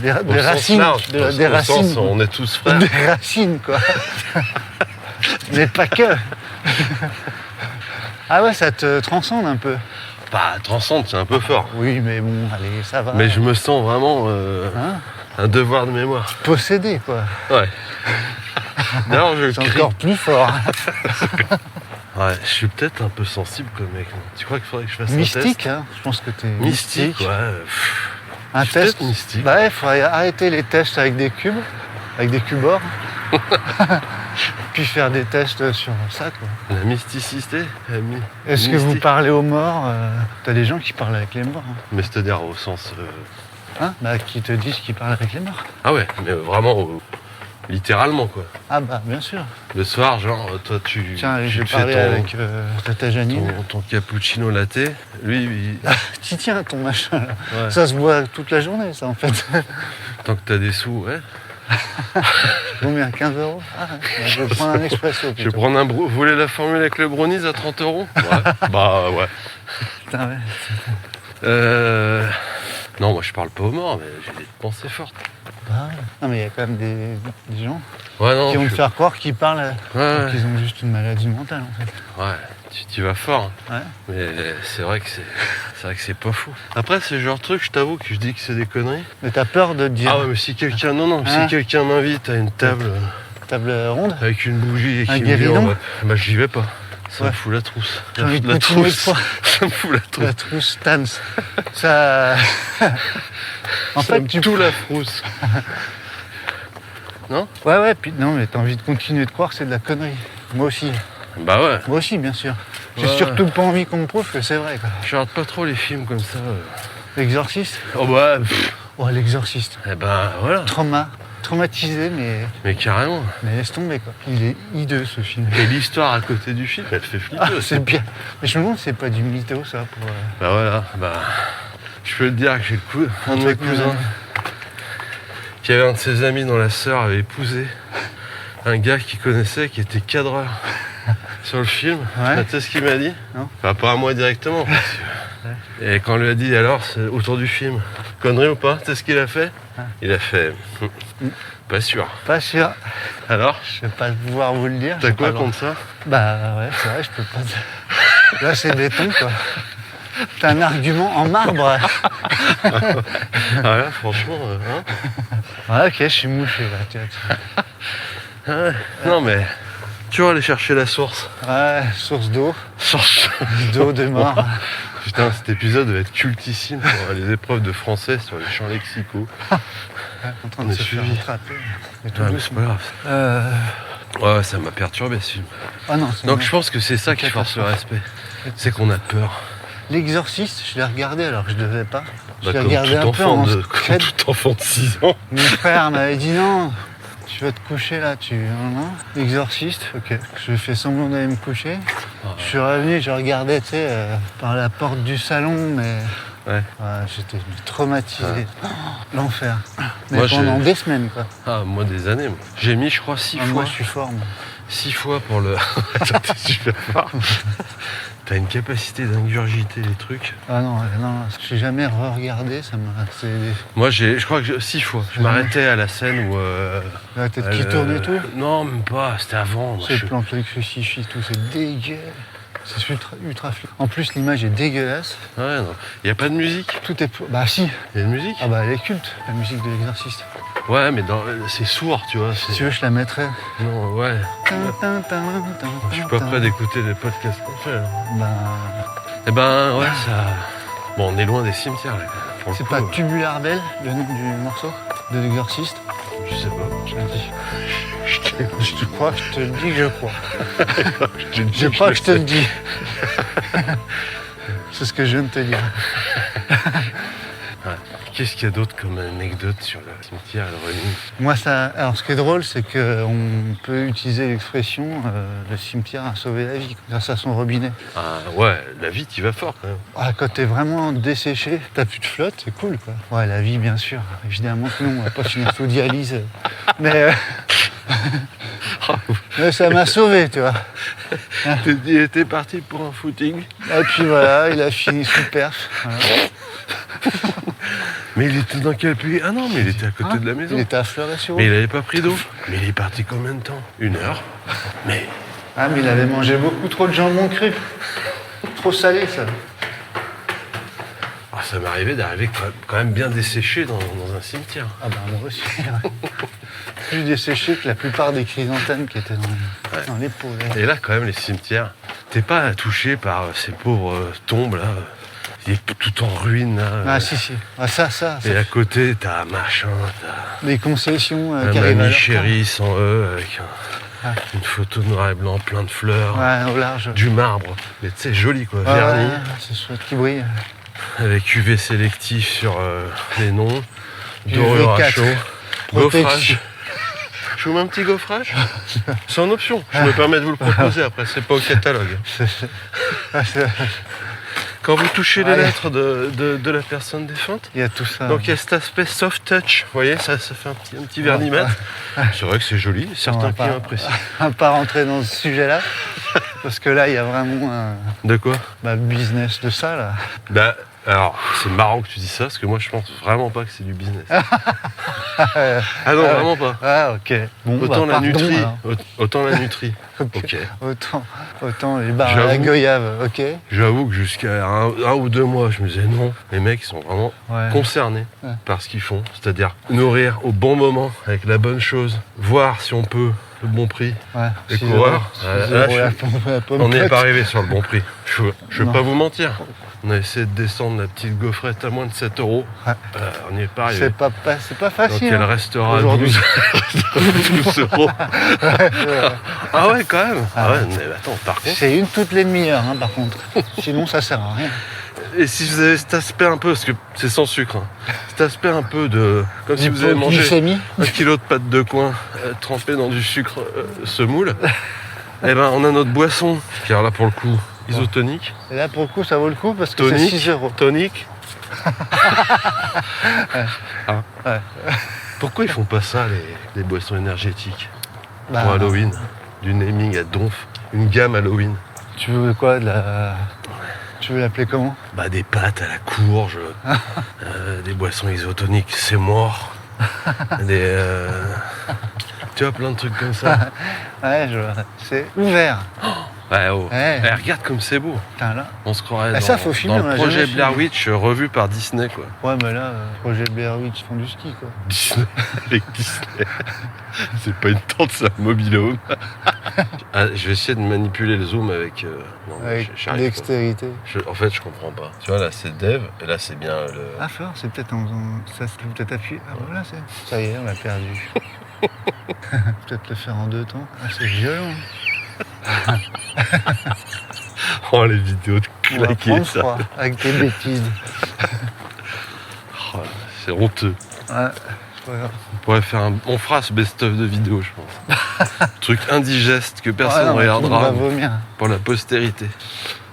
des Au sens racines. large, Des au racines. sens, on est tous frères. Des racines, quoi. Mais pas que. Ah ouais, ça te transcende un peu. Bah, transcende, c'est un peu fort. Oui, mais bon, allez, ça va. Mais je me sens vraiment Hein, un devoir de mémoire. possédé, quoi. Ouais. D'ailleurs, je C'est crie. encore plus fort. Ouais, je suis peut-être un peu sensible comme mec. Non? Tu crois qu'il faudrait que je fasse Mystique, un hein. Je pense que t'es test? Mystique, ouais. Un Je suis test. peut-être mystique. Bah ouais, il faudrait arrêter les tests avec des cubes, avec des cubores. Puis faire des tests sur ça, quoi. La mysticité, Est-ce que vous parlez aux morts? T'as des gens qui parlent avec les morts. Hein. Mais c'est-à-dire au sens... Hein, bah, qui te disent qu'ils parlent avec les morts. Ah ouais, mais vraiment, littéralement, quoi. Ah bah, bien sûr. Le soir, genre, toi, tu Tiens, tu j'ai te fais parlé avec Tata Janine. ton cappuccino latte. Lui, Tiens, ton machin, là. ouais. Ça se boit toute la journée, ça, en fait. Tant que t'as des sous, ouais. Combien? 15 €? Ah, je vais prendre un expresso. Je vais plutôt. prendre vous voulez la formule avec le brownies à 30 €? Ouais. Bah ouais. Putain, ouais. Non, moi je parle pas aux morts, mais j'ai des pensées fortes. Bah, non, mais il y a quand même des gens Ouais, non. qui vont te je- faire croire qu'ils parlent, Ouais, qu'ils ont juste une maladie mentale, en fait. ouais, tu vas fort. Hein. Ouais. Mais c'est vrai que c'est pas fou. Après, c'est le genre de truc, je t'avoue que je dis que c'est des conneries. Mais t'as peur de te dire Ah ouais, mais si quelqu'un, non, Hein? si quelqu'un m'invite à une table table ronde. avec une bougie et Un qui me dit, guéridon bah j'y vais pas. Ça Ouais. me fout la trousse. J'ai envie de La continuer de trousse. croire. Ça me fout la trousse. La trousse Stans. Ça. En Ça fait, me tu. tout la frousse. Non? Ouais, puis non, mais t'as envie de continuer de croire que c'est de la connerie. Moi aussi. Bah ouais. Moi aussi, bien sûr. J'ai Ouais. surtout pas envie qu'on me prouve que c'est vrai, quoi. Je regarde pas trop les films comme ça. L'exorciste? Oh bah, Oh, l'exorciste. eh ben voilà. Traumatisé, Mais carrément. mais laisse tomber, quoi. Il est hideux, ce film. Et l'histoire à côté du film, elle fait flipper. Ah, aussi. c'est bien. Mais je me demande si c'est pas du mytho, ça, pour. Bah voilà, bah. Je peux te dire que j'ai un de mes cousins qui avait un de ses amis dont la sœur avait épousé un gars qu'il connaissait qui était cadreur sur le film. Ouais. Tu sais ce qu'il m'a dit? Non. Enfin, pas à moi directement. parce que- Et quand on lui a dit alors, c'est autour du film, connerie ou pas? Tu sais ce qu'il a fait? Ouais. Il a fait. Pas sûr. Pas sûr. Alors? Je vais pas pouvoir vous le dire. T'as j'ai quoi pas le droit. contre ça? Bah ouais, c'est vrai, je peux pas. Là, c'est béton, quoi. T'as un argument en marbre. Ah là, franchement, hein? Ouais, ok, je suis mouché, là. Ouais. Non mais, tu vas aller chercher la source. Ouais, source d'eau. Source. D'eau de mort. Putain, cet épisode va être cultissime pour les épreuves de français sur les champs lexicaux. En train On de est se faire suivi. rattraper. Mais tout Ah, mais c'est doucement. pas grave. Ouais, ça m'a perturbé ce film. Ah non, c'est Donc bon. je pense que c'est ça qui force le respect. C'est qu'on a peur. L'exorciste, je l'ai regardé alors que je devais pas. Je Bah, l'ai comme regardé tout un peu en comme scred. tout enfant de 6 ans. Mon frère m'avait dit non, tu vas te coucher là, tu. Non, l'exorciste, ok. Je fais semblant d'aller me coucher. Je suis revenu, je regardais, tu sais, par la porte du salon, mais. Ouais. J'étais traumatisé. Oh, l'enfer. Mais Moi, pendant j'ai- des semaines, quoi. Ah, moi des années. Moi. J'ai mis, je crois, 6 Ah, fois. moi, je suis fort, moi. 6 fois pour le. Attends, t'es super fort. T'as une capacité d'ingurgiter les trucs. Ah non, j'ai jamais re-regardé, ça m'a. C'est Moi, je crois que 6 fois. Je m'arrêtais à la scène où. la tête qui tourne et tout. Non, même pas. C'était avant. Moi, C'est je- le plan de crucifix, tout, c'est dégueu. C'est ultra flippant. En plus, l'image est dégueulasse. Ouais, non. Y a pas de musique. Tout est. Bah si. Y a une musique. Ah bah elle est culte, la musique de l'exorciste. Ouais, mais c'est sourd, tu vois. Si tu veux, je la mettrais. Non, ouais. Je suis pas prêt d'écouter les podcasts qu'on fait. Alors. Bah, Eh ben, ouais, ça. Bon, on est loin des cimetières, là. Pour le c'est coup, pas Tubular Bell, le nom du morceau? de l'exorciste? Je sais pas. Je le dis. Je crois que je te le dis, je crois. Je sais crois que je te le dis. C'est ce que je viens de te dire. Ouais. Qu'est-ce qu'il y a d'autre comme anecdote sur le cimetière et le running? Moi, alors, ce qui est drôle, c'est qu'on peut utiliser l'expression le cimetière a sauvé la vie grâce à son robinet. Ah ouais, la vie, t'y vas fort quand même. Ah, quand t'es vraiment desséché, t'as plus de flotte, c'est cool quoi. Ouais, la vie, bien sûr. Évidemment que non, on va pas finir sous dialyse. Mais, mais ça m'a sauvé, tu vois. Il était parti pour un footing. Et puis voilà, il a fini sous perf. Voilà. Mais il était dans quel pays? Ah non, mais il était à côté de la maison. Il était à Fleuret-sur-Aube. Mais il avait pas pris d'eau. Mais il est parti combien de temps? 1 heure. Mais Ah, mais il avait mangé beaucoup trop de jambon cru. Trop salé, ça. ah, ça m'arrivait d'arriver quand même bien desséché dans un cimetière. Ah bah moi aussi. Plus desséché que la plupart des chrysanthèmes qui étaient dans les pots. Là. Et là, quand même, les cimetières, t'es pas touché par ces pauvres tombes là. Il est tout en ruine là. Ah si, si. Ah, ça. Et à côté, t'as machin, t'as Des concessions un qui arrivent à mamie leur chérie sans eux, avec une photo noir et blanc, plein de fleurs, temps. Ouais, au large. du marbre. Mais tu sais, joli quoi, Ouais, verni, ouais, c'est chouette qui brille. avec UV sélectif sur les noms, UV4. dorure à chaud, Protection. gaufrage. Je vous mets un petit gaufrage? C'est en option, je me permets de vous le proposer après, c'est pas au catalogue. Ah, Quand vous touchez les Ouais. lettres de la personne défunte, il y a tout ça. donc il y a cet aspect soft touch, vous voyez, ça fait un petit vernis mat. C'est vrai que c'est joli, certains qui apprécient. On va pas rentrer dans ce sujet-là, parce que là, il y a vraiment un De quoi? business de ça, là. Bah, alors, c'est marrant que tu dis ça, parce que moi je pense vraiment pas que c'est du business. Ah non, vraiment pas. Ah, ok. Bon, Autant bah, la pardon, nutrie, alors. autant la nutrie. Ok. Autant les bars à la J'avoue. goyave, ok. J'avoue que jusqu'à un ou 2 mois, je me disais non, les mecs ils sont vraiment Ouais. concernés Ouais. par ce qu'ils font, c'est-à-dire nourrir au bon moment, avec la bonne chose, voir si on peut le bon prix. Ouais. Les 6 coureurs, euros, 6 là, euros je la suis- pomme On n'est pote. pas arrivé sur le bon prix. Je vais Non. pas vous mentir. On a essayé de descendre la petite gaufrette à moins de 7 euros. Ouais. On n'y est pas arrivé. C'est pas Donc facile. elle hein. restera à Aujourd'hui. 12 euros. Ah ouais, quand même. Ah ouais, mais attends, par contre. C'est une toutes les demi-heures, hein, par contre. Sinon, ça sert à rien. Et si vous avez cet aspect un peu, parce que c'est sans sucre, hein, cet aspect un peu de. Comme si vous avez mangé Hypoglycémie. 1 kilo de pâte de coin trempée dans du sucre semoule, eh ben on a notre boisson, qui est là pour le coup isotonique, Et là, pour le coup, ça vaut le coup parce que c'est tonique, 6 euros. tonique. Hein Ouais. Pourquoi ils font pas ça, les boissons énergétiques Bah, pour Halloween? Du naming à donf, une gamme Halloween. Tu veux quoi de la... Tu veux l'appeler comment? Bah des pâtes à la courge, des boissons isotoniques, c'est mort. Tu vois, plein de trucs comme ça. Ouais, je vois. C'est ouvert. Ouais, oh. Ouais. Eh, regarde comme c'est beau. Putain, là. On se croirait Ah, dans, ça, faut filmer, dans on le l'a projet jamais Blair filmé. Witch revu par Disney, quoi. Ouais, mais là, projet Blair Witch font du ski, quoi. Disney avec Disney. C'est pas une tente, c'est un mobil-home. Ah, je vais essayer de manipuler le zoom avec... non, Avec j'arrive pas. dextérité. En fait, je comprends pas. Tu vois, là, c'est Dev, et là, c'est bien le... Ah, fort, c'est peut-être en faisant... Ça, c'est peut-être appuyé. Ah, voilà, c'est... Ça y est, on l'a perdu. Peut-être le faire en 2 temps. Ah, c'est violent. Oh, les vidéos de On va claquer, prendre ça. froid avec tes bêtises. Oh, c'est honteux. Ouais, c'est pas grave. On fera ce best-of de vidéos, je pense. Truc indigeste que personne Ouais, non, ne mais tout le monde regardera va vomir. pour la postérité.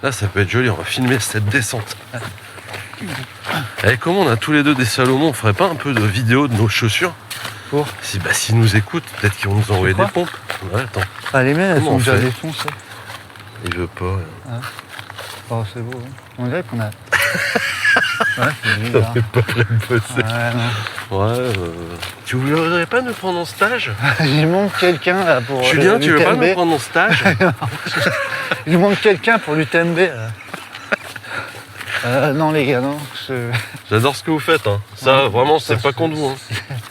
Là, ça peut être joli, on va filmer cette descente. Et comme on a tous les deux des Salomon, on ferait pas un peu de vidéo de nos chaussures? Pour S'ils nous écoutent, peut-être qu'ils vont nous envoyer des crois pompes. Ouais, attends, Ah, les miennes, elles Comment sont on déjà fait défoncées. il veut pas. Oh, c'est beau. Hein. On dirait qu'on a... Ouais, c'est bizarre. On est pas prêt de bosser. Ouais, non. Ouais, tu voudrais pas nous prendre en stage? Il manque quelqu'un là pour Julien, tu veux pas l'UTMB. nous prendre en stage? Il manque quelqu'un pour l'UTMB là. Non les gars, non. J'adore ce que vous faites, hein. Ça, Ouais, vraiment, ça, c'est pas contre vous. Hein.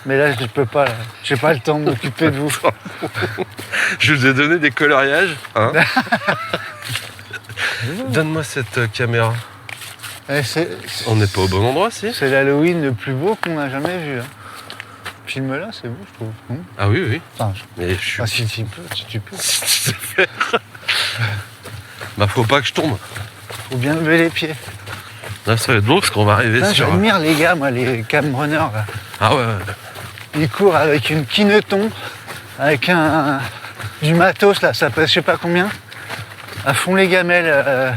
Mais là, je peux pas. Là. J'ai pas le temps de m'occuper de vous. Je vous ai donné des coloriages, hein. Donne-moi cette caméra. Eh, On n'est pas au bon endroit, si? C'est l'Halloween le plus beau qu'on a jamais vu. Hein. film-là, c'est beau, je trouve. Non Ah oui, oui. Enfin, Mais je suis... si tu peux, si tu peux. Si tu sais faire. Bah faut pas que je tombe. Faut bien lever les pieds. Là ça va être drôle parce qu'on va arriver Putain, sur... j'admire les gars, moi, les camrunners, là. Ah ouais, Ils courent avec une kineton, avec du matos, là, ça pèse je sais pas combien. À fond les gamelles.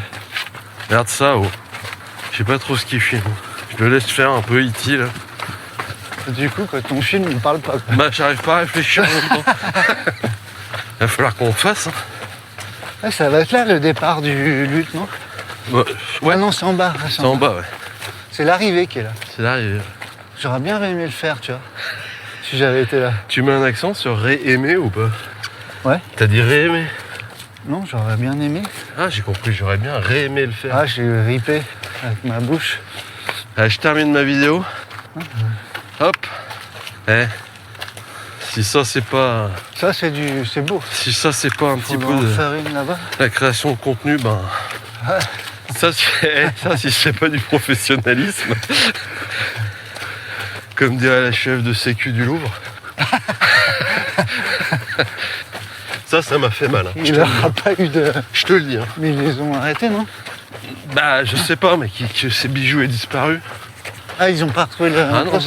regarde ça, oh. Je sais pas trop ce qu'il filme. Je le laisse faire un peu E.T. là. Du coup, quand ton film, il parle pas. Quoi. Bah j'arrive pas à réfléchir en même temps. Il va falloir qu'on le fasse. Hein. Ouais, ça va être là le départ du lutte, non? Ouais, Ah non, c'est en bas. c'est en bas, ouais. C'est l'arrivée qui est là. C'est là. J'aurais bien aimé le faire, tu vois. Si j'avais été là. Tu mets un accent sur réaimer ou pas? Ouais. T'as dit réaimer? Non, j'aurais bien aimé. Ah j'ai compris, j'aurais bien réaimé le faire. Ah, j'ai ripé avec ma bouche. Allez, je termine ma vidéo. Hop. Si ça c'est pas... Ça, c'est beau. Si ça c'est pas un Faut petit peu en de faire une là-bas. la création de contenu, ben... Ouais. Ça si c'est pas du professionnalisme. Comme dirait la chef de sécu du Louvre. Ça m'a fait mal. Hein. Il n'aura pas eu de... Je te le dis. Hein. Mais ils les ont arrêtés, non? Bah je sais pas, mais que ces bijoux aient disparu. Ah, ils ont pas retrouvé le... Ah non, non.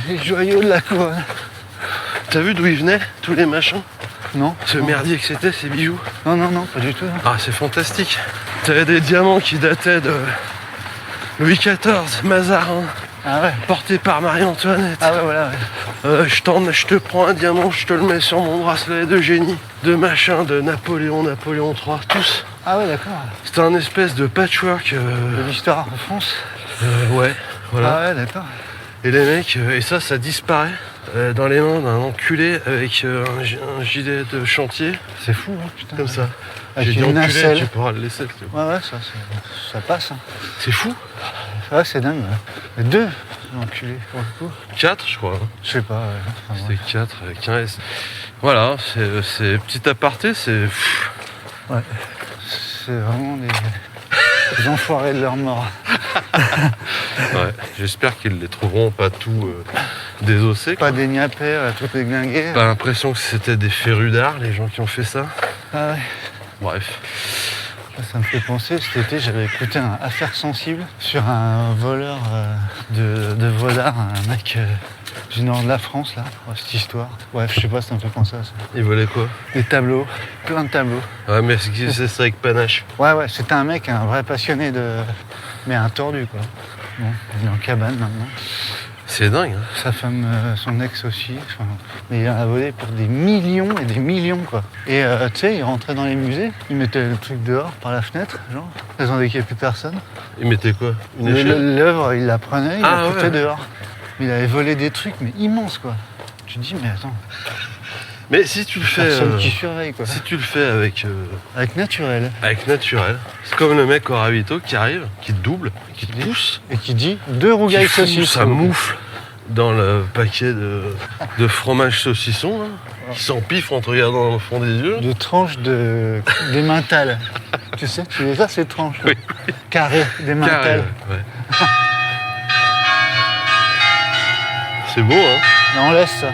Les joyaux de la couronne. T'as vu d'où ils venaient, tous les machins? Non. Ce merdier que c'était, ces bijoux? Non, pas du tout. Ah, c'est fantastique. T'avais des diamants qui dataient de Louis XIV, Mazarin, Ah ouais. portés par Marie-Antoinette. Ah ouais, voilà. Ouais. Je te prends un diamant, je te le mets sur mon bracelet de génie, de machin, de Napoléon III, tous. Ah ouais, d'accord. C'était un espèce de patchwork. De l'histoire en France. Ouais, voilà. Ah ouais, d'accord. Et les mecs, et ça disparaît dans les mains d'un enculé avec un gilet de chantier, C'est fou, hein, putain. comme ça. Avec J'ai dit une enculé, nacelle. tu pourras le laisser. Ouais, ça passe. Hein. C'est fou. Ouais, c'est dingue. Ouais. 2 enculés, pour le coup. 4, je crois. Hein. Je sais pas. Ouais. Enfin, ouais. C'est 4 avec un S. Voilà, c'est petit aparté, c'est... Ouais. C'est vraiment des enfoirés de leur mort. Ouais, j'espère qu'ils les trouveront pas tout désossés. Pas des niapais, tout déglingué. Pas l'impression que c'était des férus d'art, les gens qui ont fait ça. Ah ouais. Bref. Ça me fait penser, cet été, j'avais écouté un Affaire sensible sur un voleur de veau d'art, un mec du nord de la France, là, cette histoire. Bref, je sais pas, ça me fait penser à ça. Ils volaient quoi? Des tableaux, plein de tableaux. Ouais, mais c'est ça avec panache. Ouais, c'était un mec, un vrai passionné de... Mais un tordu, quoi. Bon, il est en cabane maintenant. C'est dingue, hein. Sa femme, son ex aussi. Enfin, mais il en a volé pour des millions et des millions, quoi. Et tu sais, il rentrait dans les musées, il mettait le truc dehors par la fenêtre, genre, faisant qu'il n'y avait plus personne. Ils mettaient quoi? Une échelle? L'œuvre, il la prenait, il la foutait ouais. dehors. Il avait volé des trucs, mais immenses, quoi. Tu te dis, mais attends, Mais si tu le fais... personne qui surveille, quoi. si tu le fais avec Avec naturel. c'est comme le mec au ravito qui arrive, qui te double, qui te pousse, Et qui dit 2 rougailles qui fout saucisses. sa moufle dans le paquet de fromage saucisson, là, qui s'empifre en te regardant dans le fond des yeux. De tranches d'emmental. Tu sais, tu les as ces tranches. Oui. Carrées d'emmental. Carré, ouais. C'est beau, hein? Non, on laisse ça.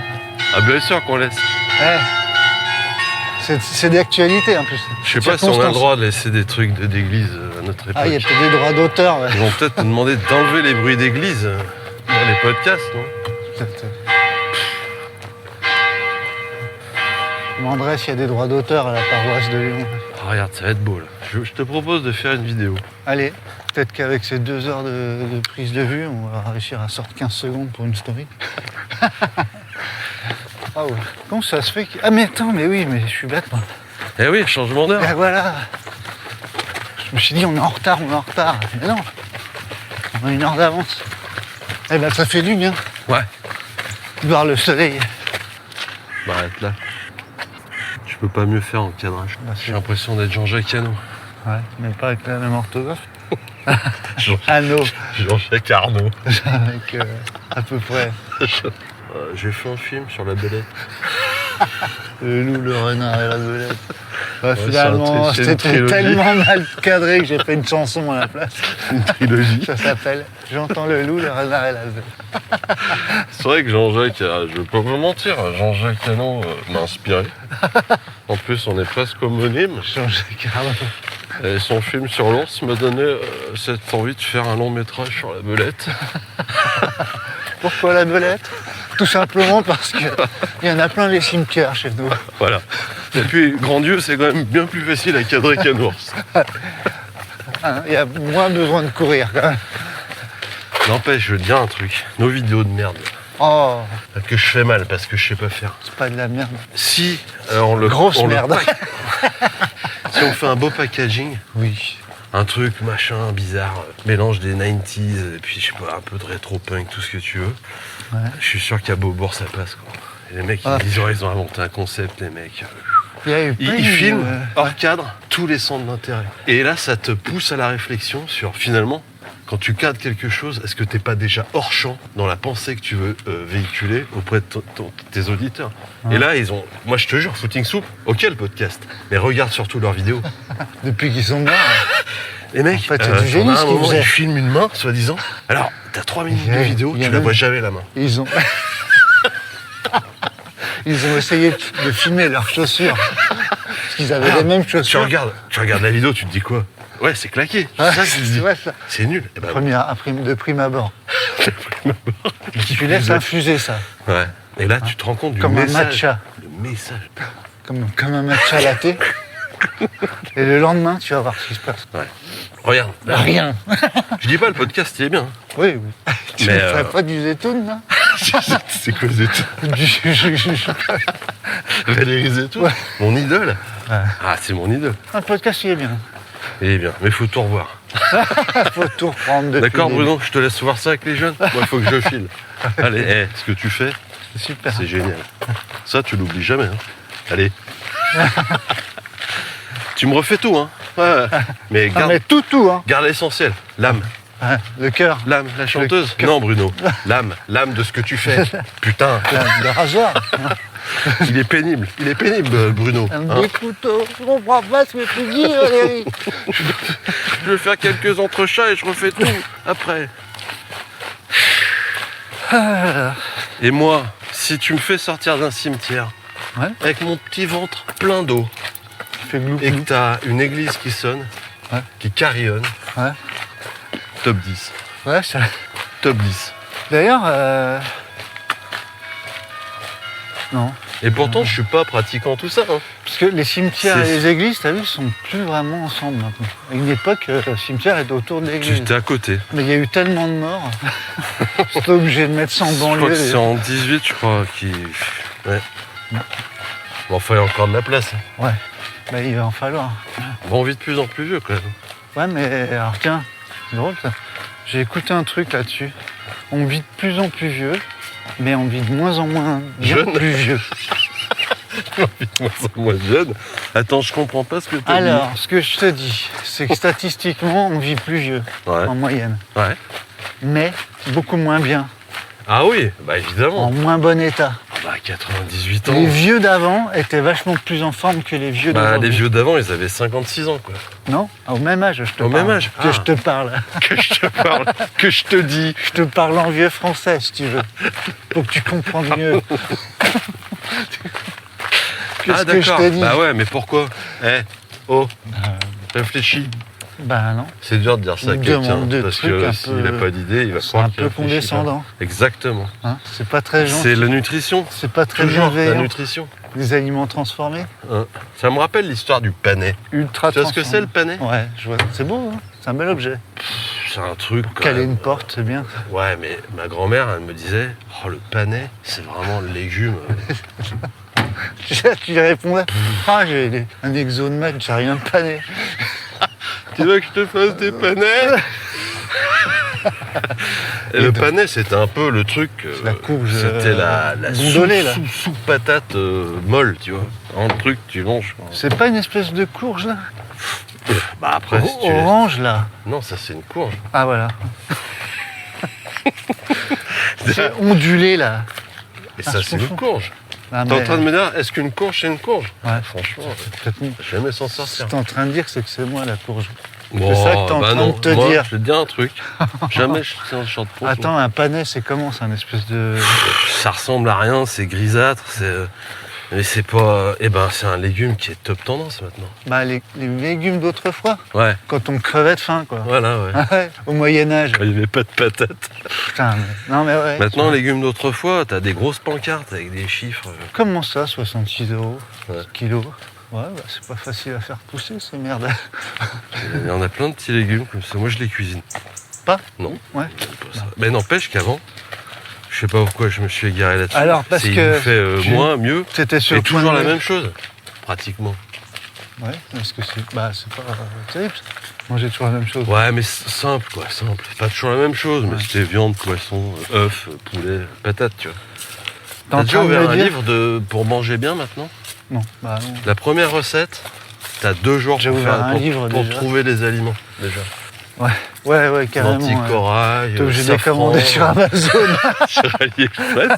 Ah bien sûr qu'on laisse. Ouais. C'est d'actualité en plus. Je sais pas si on a le droit de laisser des trucs d'église à notre époque. Ah, il y a peut-être des droits d'auteur. Ouais. Ils vont peut-être nous demander d'enlever les bruits d'église dans les podcasts, non? Peut-être. Je demanderais s'il y a des droits d'auteur à la paroisse de Lyon. Ah, regarde, ça va être beau là. Je te propose de faire une vidéo. Allez, peut-être qu'avec ces 2 heures de prise de vue, on va réussir à sortir 15 secondes pour une story. Ah ouais. Comment ça se fait que... Ah mais attends, mais oui, mais je suis bête moi. Eh oui, changement d'heure. Ben voilà. Je me suis dit on est en retard. Mais non. On a 1 heure d'avance. Eh ben ça fait du bien Ouais. de voir le soleil. Bah arrête là. Je peux pas mieux faire en cadrage. Bah, J'ai l'impression d'être Jean-Jacques Hano. Ouais, mais pas avec la même orthographe. Jean- Anneau. Jean-Jacques Arnaud. Avec à peu près J'ai fait un film sur la belette. le loup, le renard et la belette. Bah, finalement, c'est une c'était trilogie. tellement mal cadré que j'ai fait une chanson à la place. Une trilogie. Ça s'appelle J'entends le loup, le renard et la veuve. C'est vrai que Jean-Jacques, je peux pas mentir, Jean-Jacques Hano m'a inspiré. En plus, on est presque homonyme. Jean-Jacques Hano. Et son film sur l'ours m'a donné cette envie de faire un long métrage sur la belette. Pourquoi la belette? Tout simplement parce qu'il y en a plein les cimetières chez nous. Voilà. Et puis, grand Dieu, c'est quand même bien plus facile à cadrer qu'un ours. Hein, il y a moins besoin de courir quand même. N'empêche, je veux te dire un truc. Nos vidéos de merde, Oh, que je fais mal parce que je sais pas faire. c'est pas de la merde. Si on Grosse on merde. si on fait un beau packaging, Oui. un truc machin bizarre, mélange des 90s et puis je sais pas, un peu de rétro-punk, tout ce que tu veux. Ouais. Je suis sûr qu'à Beaubourg ça passe quoi. Et les mecs ils Ah. me disent oh, ils ont inventé un concept les mecs. Il y a eu Ils plein filment de- hors cadre tous les centres d'intérêt. Et là ça te pousse à la réflexion sur finalement quand tu cadres quelque chose, est-ce que t'es pas déjà hors champ dans la pensée que tu veux véhiculer auprès de tes auditeurs? Ouais. Et là ils ont, moi je te jure, Footing Soup, ok le podcast, mais regarde surtout leurs vidéos. Depuis qu'ils sont morts. Les mecs, En fait, c'est du génie, t'en as ce un qu'ils moment, faisaient. ils filment une main, soi-disant. Alors, t'as 3 minutes de Ouais, vidéo, il y a tu la même- vois jamais la main. Ils ont. Ils ont essayé de filmer leurs chaussures. Parce qu'ils avaient les mêmes Tu chaussures. regardes la vidéo, tu te dis quoi? Ouais, c'est claqué. Ouais, C'est ça que tu te dis. ouais, ça. C'est nul. Eh ben, De prime abord. Tu laisses infuser ça. ouais. Et là, tu te rends compte du Comme un message. matcha. Le message. Comme un matcha latte. Et le lendemain, tu vas voir ce qui se passe. Ouais. Regarde. Rien. Je dis pas, le podcast, il est bien. Oui, oui. Tu Mais, ne ferais pas du zétoun, là? C'est quoi Zetoun? Valérie Zetoun, Ouais. mon idole. Ouais. Ah, c'est mon idole. Un podcast, il est bien. Il est bien, mais faut tout revoir. Faut tout reprendre depuis D'accord, le Bruno, je te laisse voir ça avec les jeunes. Moi, il faut que je file. Allez, ce que tu fais, début. C'est super. c'est génial. Ça, tu l'oublies jamais. Hein. Allez. Tu me refais tout, hein. Ouais. Mais Ah, garde, mais tout, hein. garde l'essentiel. L'âme. Ouais, le cœur. L'âme, la chanteuse. cœur. Non, Bruno. L'âme de ce que tu fais. Putain, Le rasoir. il est pénible. Il est pénible, Bruno. Hein. Des couteaux. Je comprends pas ce que tu dis, Valérie. Je vais faire quelques entrechats et je refais tout après. Et moi, si tu me fais sortir d'un cimetière Ouais. avec mon petit ventre plein d'eau Tu fais glou et que t'as une église qui sonne, Ouais. qui carillonne, Ouais. top 10. Ouais, ça. Top 10. D'ailleurs, non. Et pourtant, je suis pas pratiquant tout ça. Hein. Parce que les cimetières C'est- et les églises, t'as vu, sont plus vraiment ensemble maintenant. À une époque, le cimetière était autour de l'église. J'étais à côté. Mais il y a eu tellement de morts. J'étais obligé de mettre ça en Je crois que banlieue. c'est en 18, je crois, qui... Ouais. Bon, il fallait encore de la place. Ouais. Bah, il va en falloir. Bon, on vit de plus en plus vieux, quand même. Ouais, mais alors tiens, c'est drôle ça. J'ai écouté un truc là-dessus. On vit de plus en plus vieux, mais on vit de moins en moins bien Jeune. plus vieux. Moi, jeune. Attends, je comprends pas ce que t'as Alors, ce que je te dis, c'est que statistiquement, on vit plus vieux, dit. Ouais. en moyenne. Ouais. Mais beaucoup moins bien, Ah oui, bah évidemment. en moins bon état. Bah 98 ans. Les vieux d'avant étaient vachement plus en forme que les vieux Bah, d'aujourd'hui. les vieux d'avant, ils avaient 56 ans, quoi. Non, au même âge, je te Au parle. même âge Que Ah. je te parle. Que je te parle, que je te dis. Je te parle en vieux français, si tu veux. Pour que tu comprennes mieux. Qu'est-ce que je te dis Bah ouais, mais pourquoi Oh, réfléchis. Bah non, C'est dur de dire ça à Il quelqu'un, demande des parce trucs que un s'il peu- n'a pas d'idée, il va c'est croire un qu'il peu réfléchit condescendant. pas. Exactement. hein, c'est pas très gentil. C'est la nutrition. C'est pas très Toujours la bienveillant. nutrition. Les aliments transformés, Hein. Ça me rappelle l'histoire du panais. ultra Tu vois ce que c'est transformés. le panais Ouais, je vois. C'est beau, hein, c'est un bel objet. C'est un truc quand Caler même. une porte, c'est bien. Ouais, mais ma grand-mère, elle me disait, oh le panais, c'est vraiment le légume. Tu répondais, ah j'ai un exomètre, j'ai rien de pané. Tu veux que je te fasse des panais Et le panais, c'était un peu le truc. La courge, C'était la gondolée, là. sous patate molle, tu vois. Un truc, tu longes. quoi. C'est pas une espèce de courge là? Bah après, si tu laisses- Orange là. Non, ça c'est une courge. Ah voilà. C'est ondulé là. Et Ah, ça, je c'est une confonds. courge. Ah, T'es en mais- train de me dire, est-ce qu'une courge, c'est une courge? Ouais. Franchement, Peut-être mieux. jamais s'en Ce sortir. que t'es en train de dire, c'est que c'est moi la courge. Bon, ça que t'es en train non. de te Moi, dire. je vais te dire un truc. Jamais je tiens un short pour Attends, un panais, c'est comment? C'est un espèce de... Ça ressemble à rien, c'est grisâtre, mais c'est pas. Eh ben, c'est un légume qui est top tendance maintenant. Bah, les légumes d'autrefois, Ouais, quand on crevait de faim, quoi. voilà, ouais. Ah ouais, au Moyen-Âge. Il n'y avait pas de patates. Putain, mais... Non, mais ouais. Maintenant, légumes d'autrefois, t'as des grosses pancartes avec des chiffres. Comment ça, 66 € Ouais. kilo? Ouais, bah, c'est pas facile à faire pousser, ces merdes. Il y en a plein de petits légumes comme ça. Moi, je les cuisine. Pas? Non. Ouais. Pas ça. Mais n'empêche qu'avant, je sais pas pourquoi je me suis égaré là-dessus. Alors, parce Il que nous fait tu- moins, mieux, C'était sur et le point toujours de la me- même chose, pratiquement. Ouais, parce que c'est... Bah, c'est pas terrible. Manger toujours la même chose. Ouais, mais simple, quoi, simple. C'est pas toujours la même chose, mais Ouais. c'était viande, poisson, œufs, poulet, patates, tu vois. T'es en T'as déjà train de ouvert me un dire... livre pour manger bien maintenant? Non, bah non. La première recette, t'as 2 jours J'ai pour, ouvert faire, un livre pour déjà. trouver les aliments, déjà. Ouais, carrément. Lentilles, Ouais. corail, T'es obligé de safran, commander sur Amazon. sur AliExpress.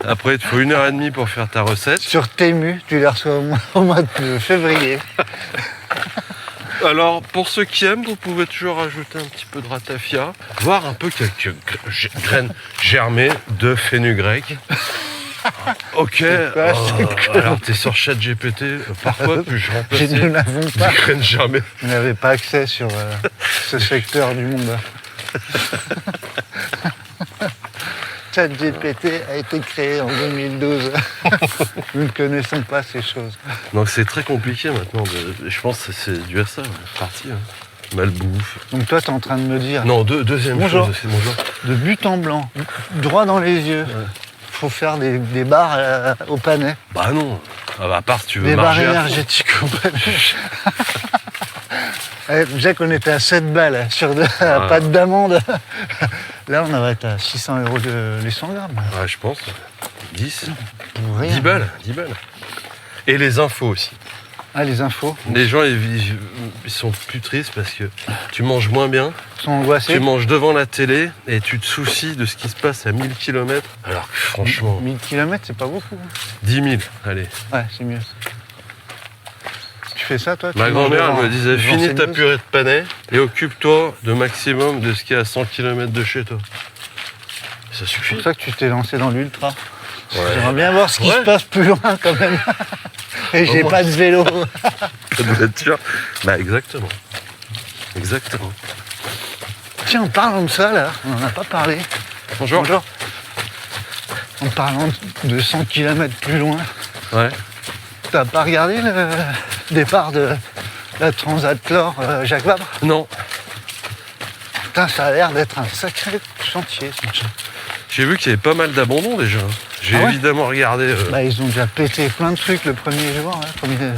Après, il te faut 1h30 pour faire ta recette. Sur Temu, tu les reçois au mois de février. Alors, pour ceux qui aiment, vous pouvez toujours ajouter un petit peu de ratafia, voire un peu quelques graines germées de fenugrec. Ok, quoi, c'est alors t'es sur ChatGPT, par quoi puis-je remplacer Nous n'avons des pas. graines germées? Vous n'avez pas accès sur ce secteur du monde. ChatGPT a été créé en 2012. Nous ne connaissons pas ces choses. Donc c'est très compliqué maintenant, je pense que c'est dû à ça, c'est parti. Hein. Malbouffe. Donc toi, tu es en train de me dire, Non, deuxième Bonjour. chose, c'est bonjour. de but en blanc, droit dans les yeux, faut faire des barres au panais, Bah non, à part si tu veux des barres marger à fond. énergétiques au panais. Déjà qu'on était à 7 balles sur de la Ah. pâte d'amande. Là, on va être à 600 € les 100 grammes. Ouais, je pense. 10. Pour rien. 10 balles, 10 balles. Et les infos aussi. Ah, les infos Les gens, ils sont plus tristes parce que tu manges moins bien, sont angoissés. tu manges devant la télé et tu te soucies de ce qui se passe à 1000 km. Alors que franchement, 1000 km, c'est pas beaucoup. 10 000, allez. Ouais, c'est mieux. Tu fais ça, toi? Ma Tu manges grand-mère, elle devant- me disait, devant finis ta CNews? purée de panais et occupe-toi de maximum de ce qui est à 100 km de chez toi. Ça C'est suffit. pour ça que tu t'es lancé dans l'ultra. Ouais. J'aimerais bien voir ce qui Ouais. se passe plus loin quand même. Et j'ai moins. pas de vélo. Pas de voiture. Bah exactement. Exactement. Tiens, en parlant de ça, là, on n'en a pas parlé. Bonjour. Bonjour. En parlant de 100 km plus loin, Ouais. t'as pas regardé le départ de la Transat Chlore Jacques Vabre? Non. Putain, ça a l'air d'être un sacré chantier, ce machin. J'ai vu qu'il y avait pas mal d'abandon déjà. J'ai Ah ouais évidemment regardé Bah, ils ont déjà pété plein de trucs le premier jour, hein,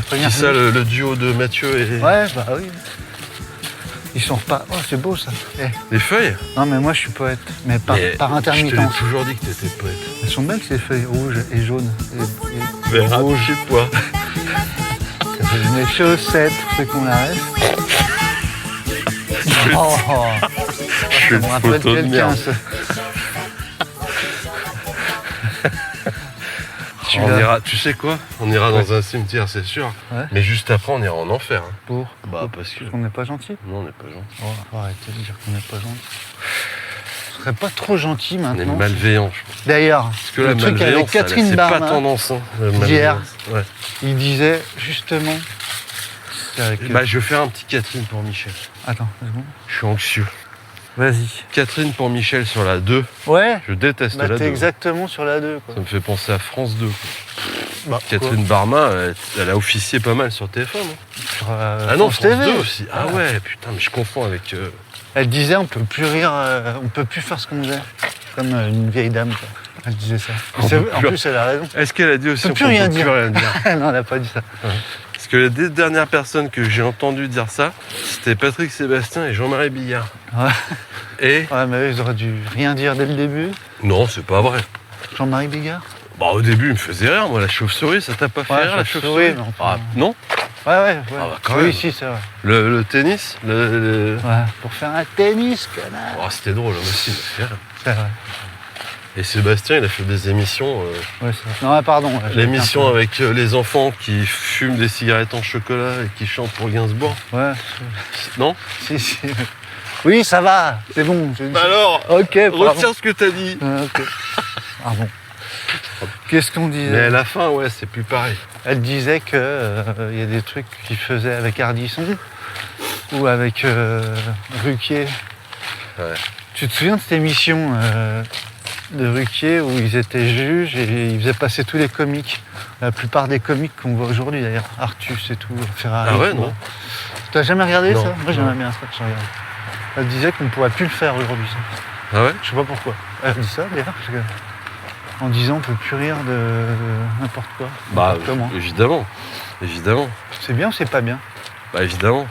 première qui ça, nuit. le duo de Mathieu et Ouais, bah oui. Ils sont pas. Oh, c'est beau ça. Eh. les feuilles. Non, mais moi je suis poète, mais par Mais Je intermittence. t'ai toujours dit que t'étais poète. Elles sont belles ces feuilles rouges et jaunes. Et Vert, rouges. je sais pas. Mes chaussettes, pour ceux qu'on la rêve. Oh, Je suis ça une me rappelle photo de quelqu'un, merde. ça. Tu sais quoi? On ira dans un cimetière, c'est sûr. Ouais. Mais juste après, on ira en enfer. Hein. Pour Bah, parce que. On n'est pas gentil. Non, on n'est pas gentil. Oh, faut arrêter de dire qu'on n'est pas gentil. On serait pas trop gentil On est maintenant. malveillant, je pense. D'ailleurs, Parce que le la truc avec malveillance, Catherine c'est pas Barma, tendance. Hein, la hier. malveillance. Ouais. il disait justement. C'est avec- Bah, je vais faire un petit Catherine pour Michel. Attends, une seconde. Je suis anxieux. Vas-y. Catherine pour Michel sur la 2. Ouais, Je déteste bah la t'es 2. exactement sur la 2. Quoi. Ça me fait penser à France 2. Quoi. Bah, Catherine Barma, elle a officié pas mal sur TF1, non? quoi, sur, Ah non, France France TV. 2 aussi. Ah ouais, putain, mais je confonds avec... Elle disait on peut plus rire, on peut plus faire ce qu'on faisait. Comme une vieille dame. Quoi. Elle disait ça. On C'est- peut En plus- plus, elle a raison. Est-ce qu'elle a dit aussi On peut plus qu'on rien peut dire. plus rien dire? Non, elle a pas dit ça. Parce que les deux dernières personnes que j'ai entendu dire ça, c'était Patrick Sébastien et Jean-Marie Billard. Ouais. Et... Ouais, mais eux, ils auraient dû rien dire dès le début. Non, c'est pas vrai. Jean-Marie Bigard. Bah au début, il me faisait rire, moi, la chauve-souris, ça t'a pas fait Ouais, rire, la chauve-souris, chauve-souris? non. Ah, non? Ouais, ouais. Ah bah, quand oui, même. si, c'est vrai. Le tennis Ouais, pour faire un tennis, connard. Oh, c'était drôle, moi aussi, il m'a fait rire. C'est vrai. Et Sébastien, il a fait des émissions. Ouais, non, pardon. L'émission avec les enfants qui fument des cigarettes en chocolat et qui chantent pour Gainsbourg. Ouais. Non? Si. Oui, ça va, c'est bon. Alors, ok, retiens ce que t'as dit. Ok. Pardon. Qu'est-ce qu'on disait? Mais à la fin, ouais, c'est plus pareil. Elle disait qu'il y a des trucs qu'il faisait avec Ardisson ou avec Ruquier. Ouais. Tu te souviens de cette émission de Ruquier où ils étaient juges et ils faisaient passer tous les comiques? La plupart des comiques qu'on voit aujourd'hui d'ailleurs, Artus et tout, Ferrari. Ah ouais, non? Tu n'as jamais regardé Non, ça? Moi j'aimerais non. bien ça que je regarde. Elle disait qu'on ne pourrait plus le faire aujourd'hui. Ça. Ah ouais? Je sais pas pourquoi. Elle dit ça d'ailleurs. En disant on peut plus rire de n'importe quoi. Bah, Comment? évidemment. Évidemment. C'est bien ou c'est pas bien? Bah, évidemment.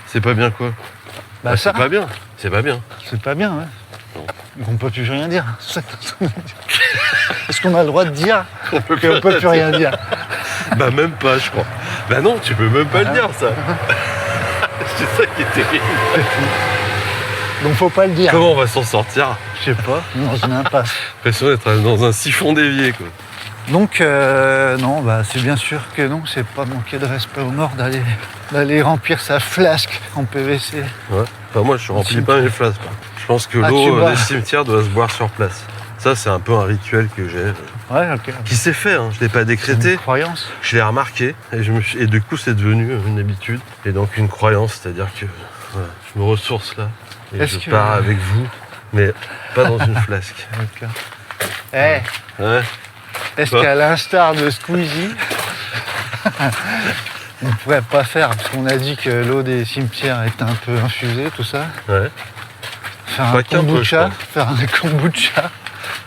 C'est pas bien quoi? Bah ça, c'est pas bien. C'est pas bien. c'est pas bien, ouais. Non. Donc on peut plus rien dire. C'est ça que- Est-ce qu'on a le droit de dire On peut qu'on peut plus rien dire? Bah, même pas, je crois. Bah, non, tu peux même pas le dire, ça. C'est ça qui est terrible. Donc faut pas le dire. Comment on va s'en sortir? Je sais pas, dans une impasse. L'impression d'être dans un siphon d'évier, quoi. Donc non, bah c'est bien sûr que non, c'est pas manquer de respect aux morts d'aller remplir sa flasque en PVC. Ouais. Enfin, moi, je remplis pas mes flasques. Je pense que Ah, tu l'eau bois. des cimetières doit se boire sur place. Ça, c'est un peu un rituel que j'ai. Ouais, ok. Qui s'est fait, hein. Je l'ai pas C'est décrété. une croyance. Je l'ai remarqué et du coup, c'est devenu une habitude. Et donc, une croyance, c'est-à-dire que voilà, je me ressource là. Et Est-ce je que- pars avec vous, mais pas dans une flasque. Ok. Eh, Ouais. est-ce Quoi qu'à l'instar de Squeezie, on ne pourrait pas faire, parce qu'on a dit que l'eau des cimetières était un peu infusée, tout ça, Ouais. faire Pas un qu'un peu, je kombucha, crois. faire un kombucha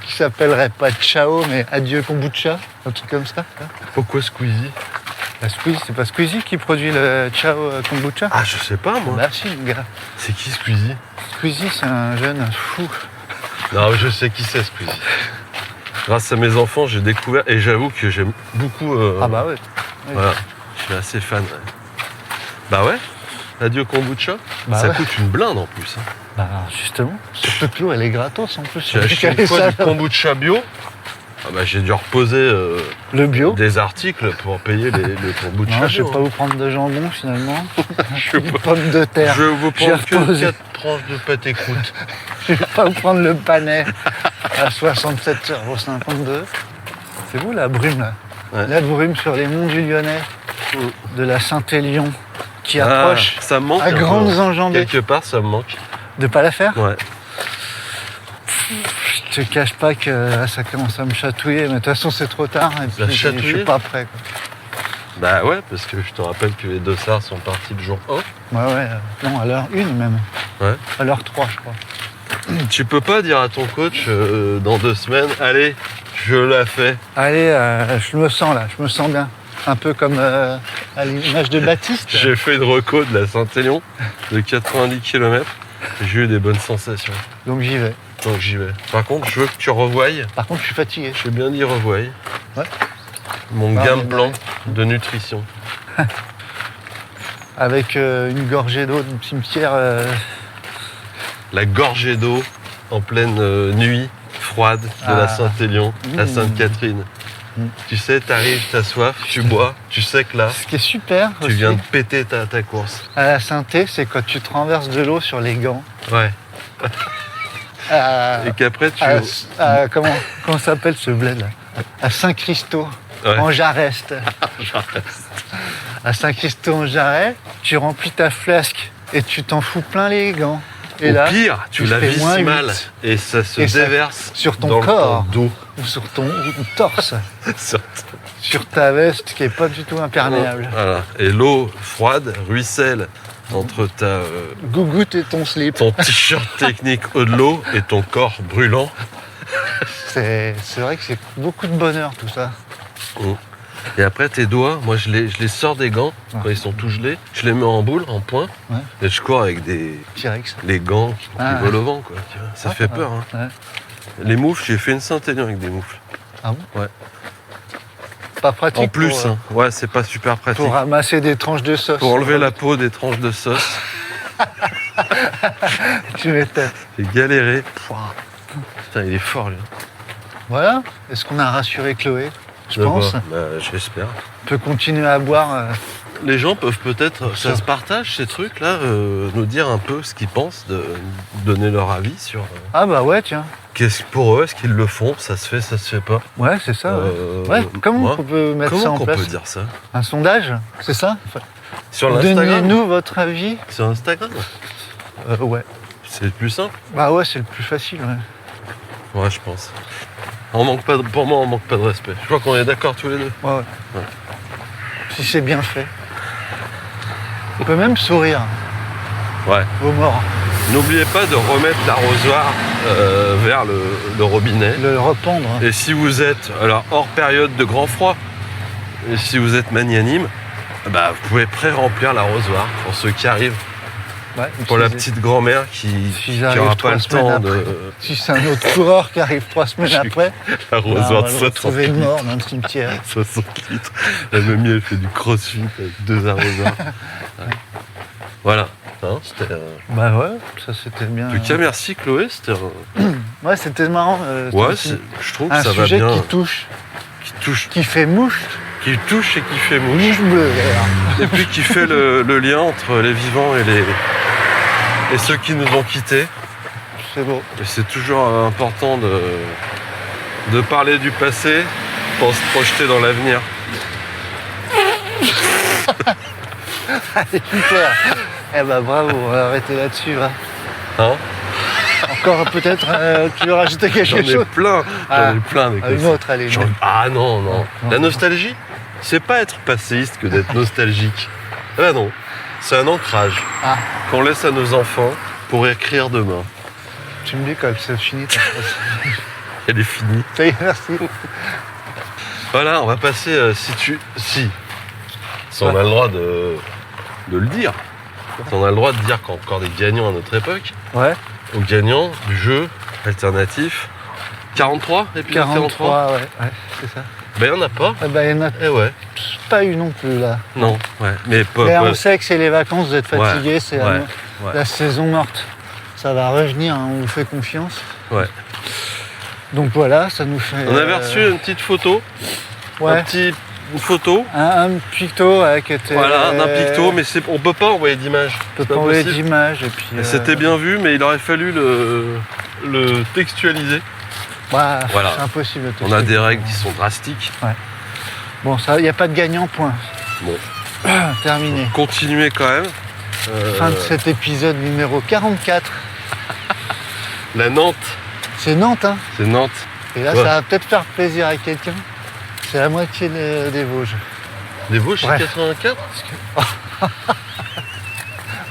qui s'appellerait pas Ciao, mais Adieu Kombucha, un truc comme ça. Pourquoi Squeezie? C'est pas Squeezie qui produit le Ciao Kombucha? Ah, je sais pas, moi. Bah si, le gars. C'est qui Squeezie? Squeezie, c'est un jeune fou. Non, je sais qui c'est Squeezie. Grâce à mes enfants, j'ai découvert, et j'avoue que j'aime beaucoup. Ah bah ouais. Voilà, je suis assez fan. Ouais. Bah ouais, Adieu Kombucha, Bah ça ouais. coûte une blinde en plus. Hein. Bah justement, surtout que l'eau elle est gratos en plus. J'ai acheté une fois du kombucha bio. Ah bah, j'ai dû reposer Le bio. des articles pour payer le kombucha Non, je bio. vais pas vous prendre de jambon finalement. Je vais Une pas- pomme de terre. Je vais vous J'ai prendre que reposé. 4 tranches de pâté croûte. Je vais pas vous prendre le panais à 67,52 €. C'est vous la brume là? Ouais. La brume sur les monts du Lyonnais de la Saint-Élion qui Ah, approche ça me manque. à un peu. grandes enjambées. Quelque part, ça me manque. De pas la faire? Ouais. Je te cache pas que là, ça commence à me chatouiller, mais de toute façon c'est trop tard et Ça puis je chatouiller suis pas prêt. Quoi. Bah ouais, parce que je te rappelle que les dossards sont partis le jour 1. Ouais, ouais, non, à l'heure 1 même. Ouais. À l'heure 3, je crois. Tu peux pas dire à ton coach dans 2 semaines, allez, je la fais. Allez, je me sens là, je me sens bien. Un peu comme à l'image de Baptiste. J'ai fait une reco de la Saint-Élion de 90 km. J'ai eu des bonnes sensations. Donc j'y vais. Donc j'y vais. Par contre, je veux que tu revoies. Par contre, je suis fatigué. J'ai bien dit revoie. Ouais. Mon Ah, gamme mais blanc de nutrition. Avec une gorgée d'eau du cimetière. La gorgée d'eau en pleine nuit froide de la Ah. Saint-Élion, la Mmh. Sainte-Catherine. Mmh. Tu sais, t'arrives, t'as soif, tu bois, tu sais que là, Ce qui est super tu aussi, viens de péter ta course. à la synthé, c'est quand tu te renverses de l'eau sur les gants. Ouais. À, Et qu'après, tu. comment s'appelle ce bled là? À Saint-Christo, Ouais. en Jarest. À Saint-Christo en Jarret, tu remplis ta flasque et tu t'en fous plein les gants. Et Au là, pire, tu il la fait visses moins mal 8. et ça se Et ça- déverse sur ton dans corps. ton dos. ou sur ton torse, Sur- sur ta veste qui est pas du tout imperméable. Voilà. Et l'eau froide ruisselle entre Gougoute et ton slip. ton t-shirt technique eau de l'eau et ton corps brûlant. C'est vrai que c'est beaucoup de bonheur tout ça. Et après tes doigts, moi je les sors des gants Ah. quand ils sont tout gelés, je les mets en boule, en point, Ouais. et je cours avec T-Rex. les gants qui Ah. volent au vent. Quoi, tu vois. Ça Ah, fait ah, peur. Hein. ouais. Les moufles, j'ai fait une Saint-Élion avec des moufles. Ah bon? Ouais. Pas pratique. En plus, pour, hein. Ouais, c'est pas super pratique. pour ramasser des tranches de sauce. Pour enlever la peau des tranches de sauce, Tu m'étonnes. j'ai galéré. Pouah. Putain, il est fort lui. Voilà. Est-ce qu'on a rassuré Chloé? Je De pense. quoi ? Bah, j'espère. On peut continuer à boire. Les gens peuvent peut-être, ça Sûr. se partage ces trucs-là, nous dire un peu ce qu'ils pensent, donner leur avis sur Ah bah ouais, tiens. qu'est-ce pour eux, est-ce qu'ils le font, ça se fait pas. Ouais, c'est ça. Ouais. Comment moi, on peut mettre ça comment en qu'on place? peut dire ça? Un sondage, c'est ça? Sur l'Instagram? Donnez-nous votre avis. Sur Instagram? Ouais. C'est le plus simple. Bah ouais, c'est le plus facile. Ouais. Ouais, je pense. Pour moi, on manque pas de respect. Je crois qu'on est d'accord tous les deux. Ouais. Ouais. Si c'est bien fait. On peut même sourire Ouais. aux morts. N'oubliez pas de remettre l'arrosoir vers le robinet. Le rependre. Et si vous êtes, alors hors période de grand froid, et si vous êtes magnanime, bah, vous pouvez pré-remplir l'arrosoir pour ceux qui arrivent. Ouais, Pour la si- petite grand-mère qui S'ils n'aura arrivent pas 3 le semaines temps après. de Si c'est un autre coureur qui arrive 3 semaines après, l'arrosoir on de va le 60 retrouver litres. mort dans le cimetière. 60 litres. La mamie, elle fait du crossfit avec 2 arrosoirs. Ouais. Voilà. Hein, c'était, Bah ouais, ça c'était bien. En tout cas, merci Chloé. C'était Ouais, c'était marrant. ouais, c'était je trouve que un ça va sujet bien. qui touche, Qui qui fait mouche, touche et qui fait mouche. mouche bleue d'ailleurs. Et puis qui fait le lien entre les vivants et ceux qui nous ont quittés. C'est beau. Et c'est toujours important de parler du passé pour se projeter dans l'avenir. Super. Eh bah bravo, on va arrêter là-dessus. Hein. Hein? Encore peut-être, tu veux rajouter J'en quelque ai chose? plein. Ah, J'en ai plein des Une autre, allez. J'en- Ah non, non. Non. La nostalgie, c'est pas être passéiste que d'être nostalgique. Ah non. C'est un ancrage Ah, qu'on laisse à nos enfants pour écrire demain. tu me dis quand c'est fini ta phrase. Elle est finie. Ça y est, merci. Voilà, on va passer si on a le droit de le dire. Si on a le droit de dire qu'il y a encore des gagnants à notre époque, Ouais, aux gagnants du jeu alternatif 43 épisode 43. 43, ouais, c'est ça. Ben il n'y en a pas. Eh ben, il n'y en a Eh ouais, pas eu non plus là. non, ouais. Mais pas. Mais on sait que c'est les vacances, vous êtes fatigués, Ouais, c'est ouais, la ouais. saison morte. Ça va revenir, hein, on vous fait confiance. Ouais. Donc voilà, ça nous fait. On avait reçu une petite photo, ouais, une photo. un picto qui était. Voilà, d'un picto, mais on peut pas envoyer d'image. On peut C'est pas pas envoyer possible. d'image. Et puis. Et c'était bien vu, mais il aurait fallu le textualiser. Bah, Voilà. c'est impossible. de On a tester. des règles qui sont drastiques. Bon, ça, il n'y a pas de gagnant, point. Bon. Terminé. Continuez quand même. Fin de cet épisode numéro 44. La Nantes, C'est Nantes, hein. c'est Nantes. Et là, Ouais. ça va peut-être faire plaisir à quelqu'un. C'est la moitié des Vosges. Les Vosges, c'est Bref. 84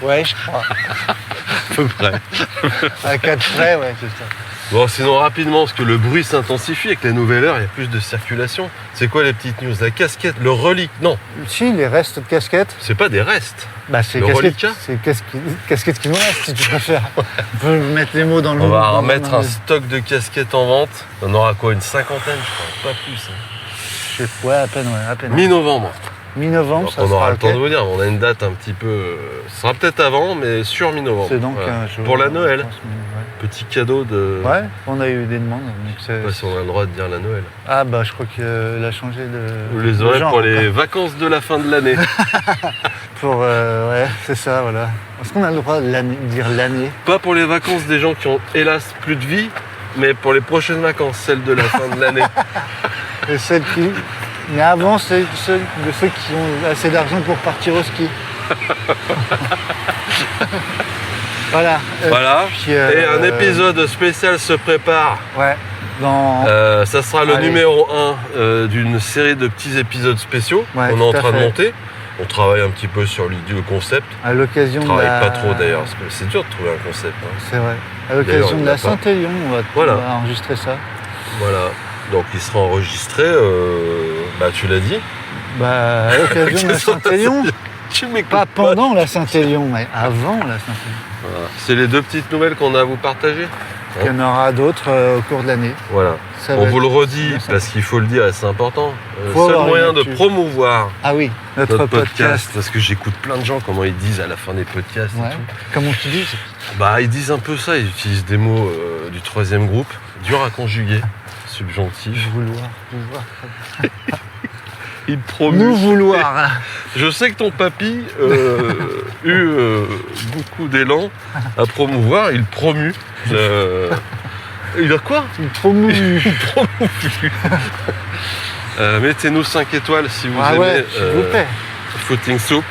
Ouais, je crois. à peu près. À 4 frais, ouais, c'est ça. Bon, sinon rapidement, parce que le bruit s'intensifie avec les nouvelles heures, il y a plus de circulation. C'est quoi les petites news? La casquette, le relique? Non, Si, les restes de casquettes, c'est pas des restes. bah c'est Le casquette, reliquat c'est casquette qui nous reste, si tu préfères. On peut mettre les mots dans le On va dans- remettre dans un le- stock de casquettes en vente. On aura quoi, une cinquantaine, je crois, pas plus. Hein. Ouais, à peine, ouais, à peine. Mi-novembre. Mi-novembre, Donc, ça on sera aura le ok. temps de vous dire, on a une date un petit peu. Ce sera peut-être avant, mais sur mi-novembre. C'est donc Voilà. un jour. Pour la je Noël. pense, Petit cadeau de. ouais. Ouais, on a eu des demandes. Donc Je sais pas si on a le droit de dire la Noël. Ah bah je crois qu'il a changé de. Vous les de aurez genre, pour les quoi. vacances de la fin de l'année. Pour ouais, c'est ça, voilà. Est-ce qu'on a le droit de dire l'année? Pas pour les vacances des gens qui ont hélas plus de vie, mais pour les prochaines vacances, celles de la fin de l'année. Et celle qui. Mais avant, c'est ceux qui ont assez d'argent pour partir au ski. Voilà. Voilà. Puis, Et un épisode spécial se prépare. Ouais. Dans. Ça sera le Allez. numéro 1 d'une série de petits épisodes spéciaux Ouais, qu'on est en tout à train de fait. monter. On travaille un petit peu sur l'idée, le concept. À l'occasion On de travaille la. pas trop d'ailleurs, parce que c'est dur de trouver un concept. Hein. C'est vrai. À D'ailleurs, l'occasion on de l'a la pas. Saint-Élion, Voilà. on va enregistrer ça. Voilà. Donc il sera enregistré, bah tu l'as dit. Bah, à l'occasion de la Saint-Élion. Tu m'écoutes Pas pendant la Saint-Élion, mais avant la Saint-Élion. Voilà. C'est les deux petites nouvelles qu'on a à vous partager. Il y en aura d'autres au cours de l'année. Voilà. Ça On va vous être le redit bien ça. parce qu'il faut le dire et c'est important. Faut Seul avoir une moyen de actu. promouvoir Ah oui, notre podcast, parce que j'écoute plein de gens comment ils disent à la fin des podcasts Ouais. et tout. Comment tu dis? Bah ils disent un peu ça, ils utilisent des mots du troisième groupe, durs à conjuguer subjonctif. Vouloir. Il promue. Nous vouloir. Je sais que ton papy eut beaucoup d'élan à promouvoir. Il promue. Il a quoi? Il promue. Mettez-nous 5 étoiles si vous Ah aimez ouais, s'il vous plaît. Footing Soup.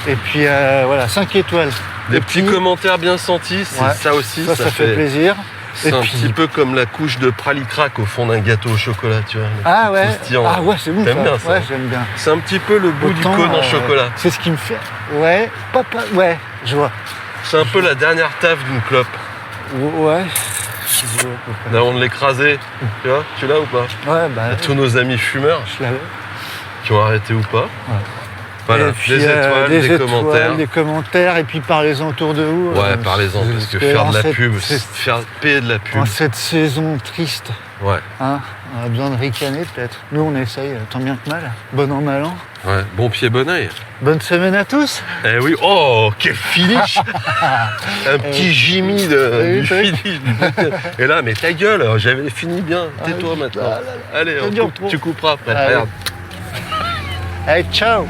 Et puis voilà, 5 étoiles. Des Et petits puis, commentaires bien sentis, c'est ouais, ça aussi. ça fait plaisir. C'est Et un puis- petit peu comme la couche de pralicrac au fond d'un gâteau au chocolat, tu vois. Ah ouais, croustillant. ah ouais, c'est bon. T'aimes bien ça, Ouais, hein? j'aime bien. C'est un petit peu le bout du Autant, cône en chocolat. C'est ce qui me fait. Ouais, ouais, je vois. C'est un peu la dernière taffe d'une clope. Ouais. Je vois à peu près. Avant de l'écraser, tu vois, tu l'as ou pas? Ouais, bah. À tous nos amis fumeurs Je l'avais. qui ont arrêté ou pas. Ouais. Voilà, Et puis, des étoiles, des commentaires. Des commentaires, et puis parlez-en autour de vous. Ouais, parlez-en, parce que faire en de la cette- pub, c'est- faire payer de la pub. En cette saison triste, Ouais, hein, on a besoin de ricaner peut-être. Nous, on essaye tant bien que mal. Bon an, mal an. ouais. Bon pied, bon oeil. Bonne semaine à tous. Eh oui, oh, quel finish. Un petit Jimmy du finish. Et là, mais ta gueule, j'avais fini bien. Tais-toi oui. maintenant. Ah là là. Allez, Ça dure trop. tu couperas après. Allez. Regarde. Allez, ciao.